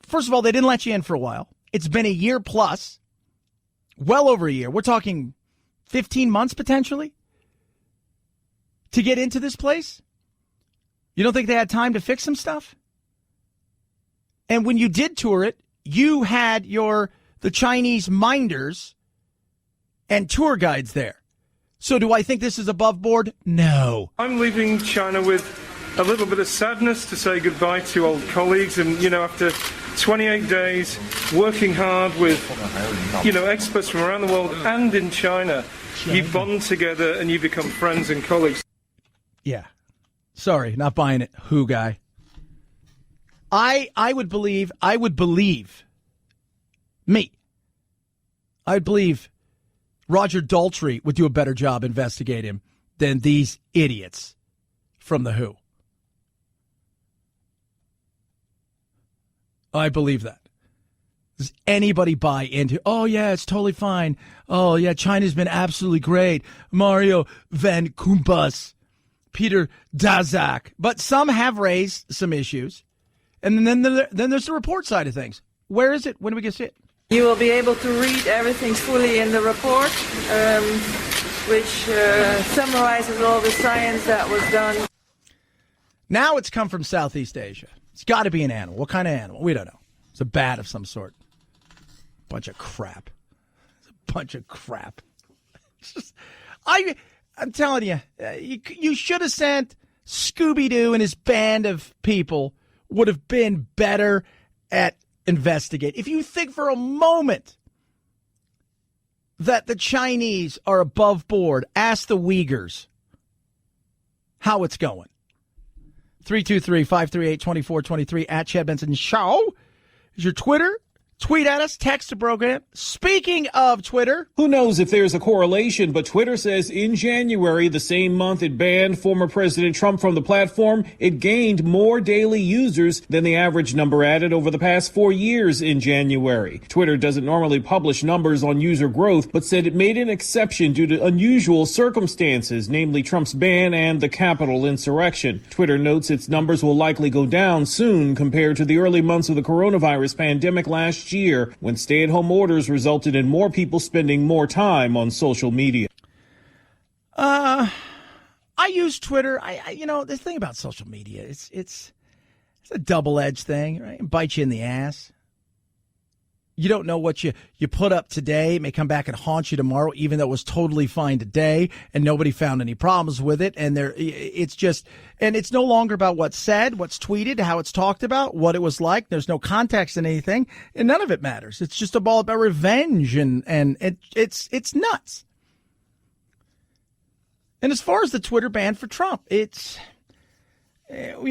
first of all, they didn't let you in for a while. It's been a year plus, well over a year. We're talking 15 months potentially to get into this place. You don't think they had time to fix some stuff? And when you did tour it, you had the Chinese minders and tour guides there. So do I think this is above board? No. I'm leaving China with a little bit of sadness to say goodbye to old colleagues. And, after 28 days working hard with, experts from around the world and in China, you bond together and you become friends and colleagues. Yeah. Sorry, not buying it. Who guy? I would believe Roger Daltrey would do a better job investigating him than these idiots from the WHO. I believe that. Does anybody buy into, oh, yeah, it's totally fine. Oh, yeah, China's been absolutely great. Mario Van Kumpas, Peter Daszak. But some have raised some issues. And then there's the report side of things. Where is it? When do we get to see it? You will be able to read everything fully in the report, which summarizes all the science that was done. Now it's come from Southeast Asia. It's got to be an animal. What kind of animal? We don't know. It's a bat of some sort. Bunch of crap. It's a bunch of crap. It's just, I'm telling you, you should have sent Scooby-Doo and his band of people would have been better at investigate. If you think for a moment that the Chinese are above board, ask the Uyghurs how it's going. 323-538-2423 at Chad Benson Show is your Twitter. Tweet at us, text the program. Speaking of Twitter. Who knows if there's a correlation, but Twitter says in January, the same month it banned former President Trump from the platform, it gained more daily users than the average number added over the past 4 years in January. Twitter doesn't normally publish numbers on user growth, but said it made an exception due to unusual circumstances, namely Trump's ban and the Capitol insurrection. Twitter notes its numbers will likely go down soon compared to the early months of the coronavirus pandemic last last year when stay-at-home orders resulted in more people spending more time on social media. I use Twitter. The thing about social media, it's a double-edged thing, right? It bites you in the ass. You don't know what you put up today. It may come back and haunt you tomorrow, even though it was totally fine today and nobody found any problems with it. And it's no longer about what's said, what's tweeted, how it's talked about, what it was like. There's no context in anything, and none of it matters. It's just all about revenge, and it's nuts. And as far as the Twitter ban for Trump, we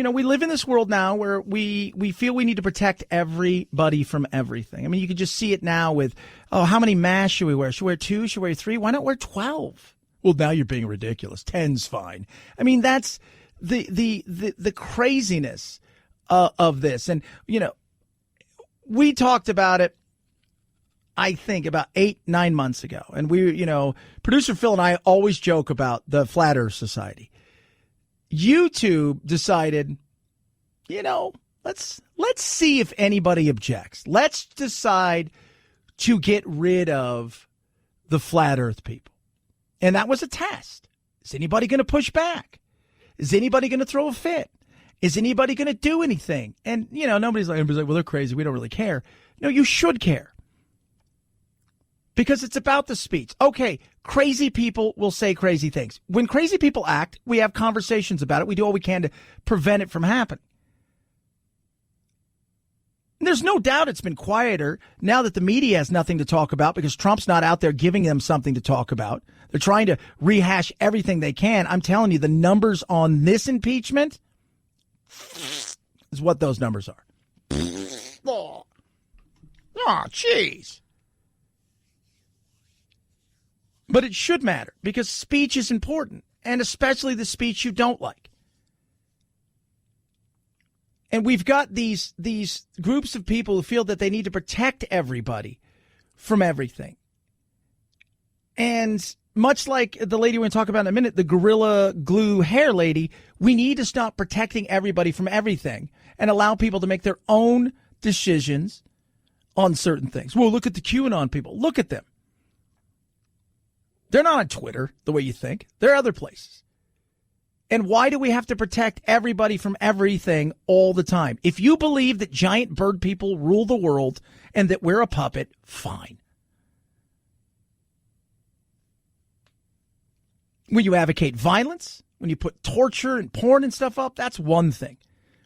live in this world now where we feel we need to protect everybody from everything. I mean, you can just see it now with, how many masks should we wear? Should we wear 2? Should we wear 3? Why not wear 12? Well, now you're being ridiculous. 10's fine. I mean, that's the craziness of this. And, we talked about it, I think, about 8-9 months ago. And producer Phil and I always joke about the Flat Earth Society. YouTube decided, let's see if anybody objects. Let's decide to get rid of the Flat Earth people. And that was a test. Is anybody going to push back? Is anybody going to throw a fit? Is anybody going to do anything? And, everybody's like, well, they're crazy. We don't really care. No, you should care. Because it's about the speech. Okay, crazy people will say crazy things. When crazy people act, we have conversations about it. We do all we can to prevent it from happening. And there's no doubt it's been quieter now that the media has nothing to talk about because Trump's not out there giving them something to talk about. They're trying to rehash everything they can. I'm telling you, the numbers on this impeachment is what those numbers are. Oh, jeez. But it should matter because speech is important, and especially the speech you don't like. And we've got these groups of people who feel that they need to protect everybody from everything. And much like the lady we're going to talk about in a minute, the Gorilla Glue hair lady, we need to stop protecting everybody from everything and allow people to make their own decisions on certain things. Well, look at the QAnon people. Look at them. They're not on Twitter the way you think. They're other places. And why do we have to protect everybody from everything all the time? If you believe that giant bird people rule the world and that we're a puppet, fine. When you advocate violence, when you put torture and porn and stuff up, that's one thing.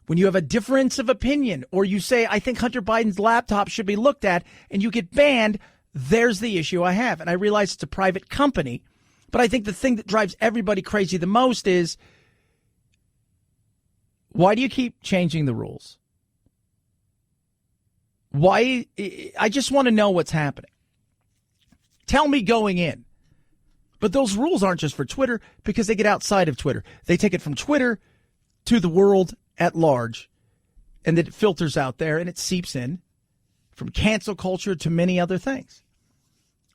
When you have a difference of opinion or you say, I think Hunter Biden's laptop should be looked at and you get banned, there's the issue I have. And I realize it's a private company, but I think the thing that drives everybody crazy the most is, why do you keep changing the rules? Why? I just want to know what's happening. Tell me going in. But those rules aren't just for Twitter because they get outside of Twitter. They take it from Twitter to the world at large, and then it filters out there and it seeps in. From cancel culture to many other things.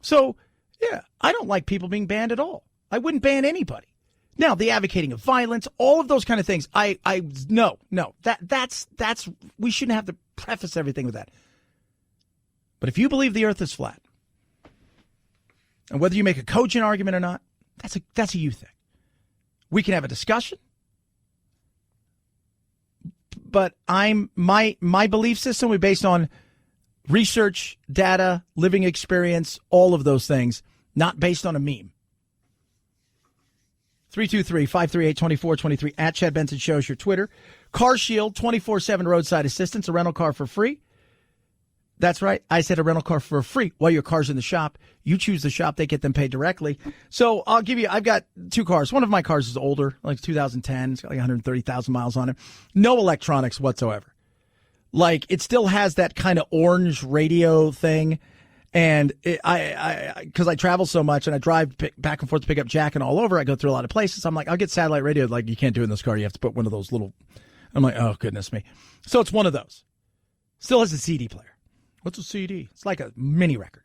So, yeah, I don't like people being banned at all. I wouldn't ban anybody. Now, the advocating of violence, all of those kind of things, no. That's we shouldn't have to preface everything with that. But if you believe the earth is flat, and whether you make a cogent argument or not, that's a you thing. We can have a discussion. But my belief system is based on research, data, living experience, all of those things, not based on a meme. 323-538-2423 at Chad Benson Show's your Twitter. Car Shield, 24/7 roadside assistance, a rental car for free. That's right. I said a rental car for free while your car's in the shop. You choose the shop. They get them paid directly. So I've got 2 cars. One of my cars is older, like 2010. It's got like 130,000 miles on it. No electronics whatsoever. Like, it still has that kind of orange radio thing. And because I travel so much and I drive back and forth to pick up Jack and all over, I go through a lot of places. I'm like, I'll get satellite radio. Like, you can't do it in this car. You have to put one of those little, I'm like, oh, goodness me. So it's one of those. Still has a CD player. What's a CD? It's like a mini record.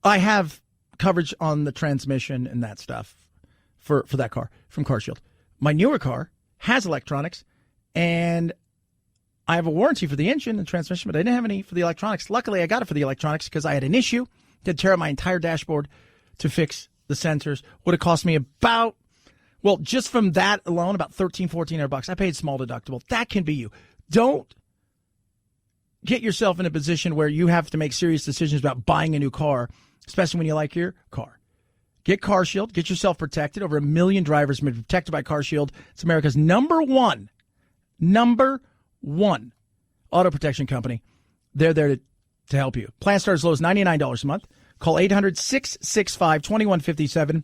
I have coverage on the transmission and that stuff for that car from Car Shield. My newer car has electronics, and I have a warranty for the engine and transmission, but I didn't have any for the electronics. Luckily, I got it for the electronics because I had an issue. Had to tear out my entire dashboard to fix the sensors. Would have cost me about, well, just from that alone, about $1,400 I paid small deductible. That can be you. Don't get yourself in a position where you have to make serious decisions about buying a new car, especially when you like your car. Get CarShield. Get yourself protected. Over 1 million drivers have been protected by CarShield. It's America's number one auto protection company. They're there to help you. Plan start as low as $99 a month. Call 800-665-2157.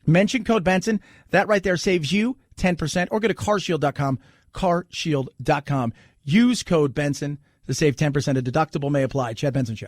Mention code Benson. That right there saves you 10%. Or go to carshield.com. Carshield.com. Use code Benson to save 10%. A deductible may apply. Chad Benson Show.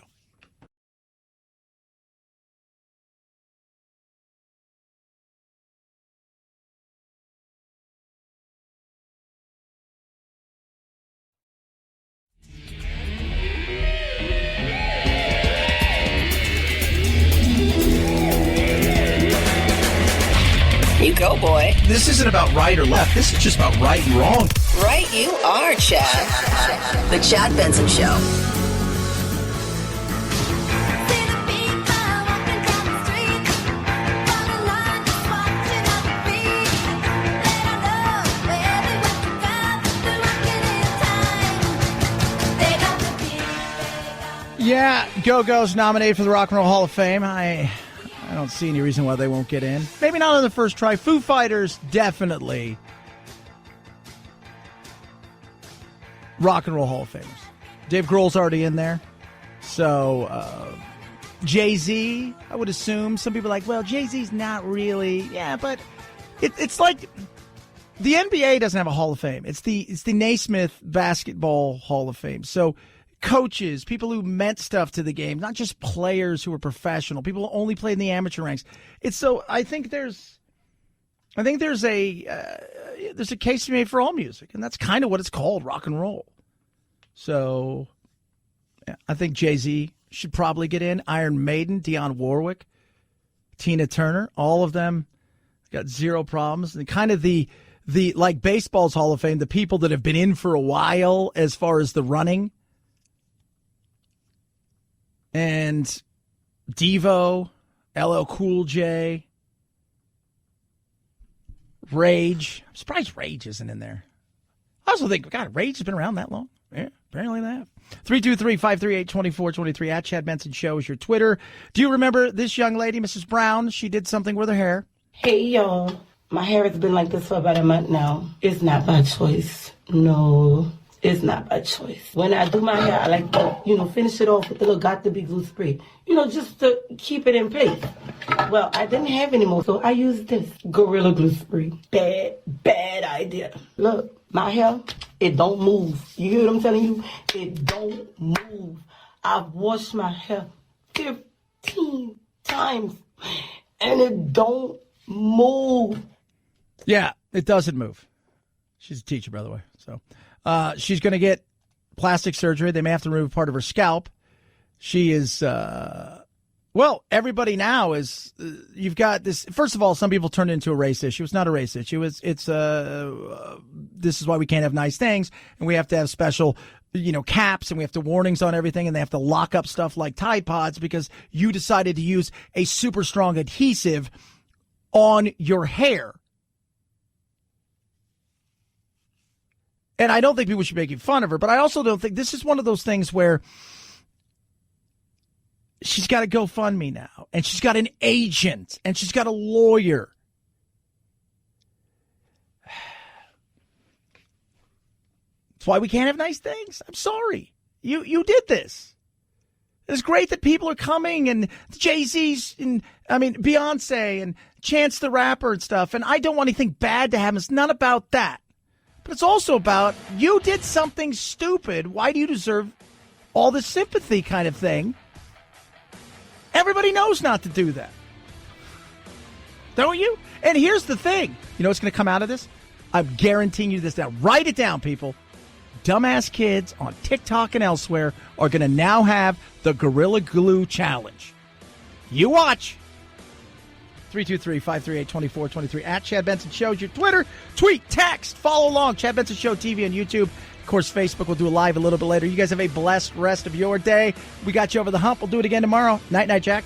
You go, boy. This isn't about right or left. This is just about right and wrong. Right you are, Chad. The Chad Benson Show. Yeah, Go-Go's nominated for the Rock and Roll Hall of Fame. I don't see any reason why they won't get in. Maybe not on the first try. Foo Fighters, definitely. Rock and Roll Hall of Famers. Dave Grohl's already in there. So, Jay-Z, I would assume. Some people are like, well, Jay-Z's not really. Yeah, but it's like the NBA doesn't have a Hall of Fame. It's the Naismith Basketball Hall of Fame. So, coaches, people who meant stuff to the game, not just players who were professional, people who only played in the amateur ranks. It's so I think there's a case to be made for all music, and that's kind of what it's called, rock and roll. So yeah, I think Jay-Z should probably get in. Iron Maiden, Dionne Warwick, Tina Turner, all of them got zero problems. And kind of the like baseball's Hall of Fame, the people that have been in for a while as far as the running. And Devo, LL Cool J, Rage. I'm surprised Rage isn't in there. I also think, God, Rage has been around that long. Yeah, apparently they have. 323-538-2423 at Chad Benson Show is your Twitter. Do you remember this young lady, Mrs. Brown? She did something with her hair. Hey, y'all. My hair has been like this for about a month now. It's not by choice. No. It's not by choice. When I do my hair, I like to, finish it off with a little got-to-be glue spray. Just to keep it in place. Well, I didn't have any more, so I used this Gorilla Glue spray. Bad idea. Look, my hair, it don't move. You hear what I'm telling you? It don't move. I've washed my hair 15 times, and it don't move. Yeah, it doesn't move. She's a teacher, by the way, so... she's going to get plastic surgery. They may have to remove part of her scalp. She is, everybody now is, you've got this. First of all, some people turn it into a race issue. It's not a race issue. This is why we can't have nice things. And we have to have special, caps, and we have to warnings on everything. And they have to lock up stuff like Tide Pods because you decided to use a super strong adhesive on your hair. And I don't think people should be making fun of her, but I also don't think this is one of those things where she's got a GoFundMe now, and she's got an agent, and she's got a lawyer. That's why we can't have nice things. I'm sorry. You did this. It's great that people are coming, and Jay-Z's, and Beyonce, and Chance the Rapper and stuff, and I don't want anything bad to happen. It's not about that. But it's also about, you did something stupid. Why do you deserve all this sympathy kind of thing? Everybody knows not to do that. Don't you? And here's the thing. You know what's going to come out of this? I'm guaranteeing you this now. Write it down, people. Dumbass kids on TikTok and elsewhere are going to now have the Gorilla Glue Challenge. You watch. 323-538-2423 at Chad Benson Show is your Twitter. Tweet, text, follow along. Chad Benson Show TV on YouTube. course, Facebook will do a live a little bit later. You guys have a blessed rest of your day. We got you over the hump. We'll do it again tomorrow. Night, night, Jack.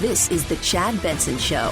This is the Chad Benson Show.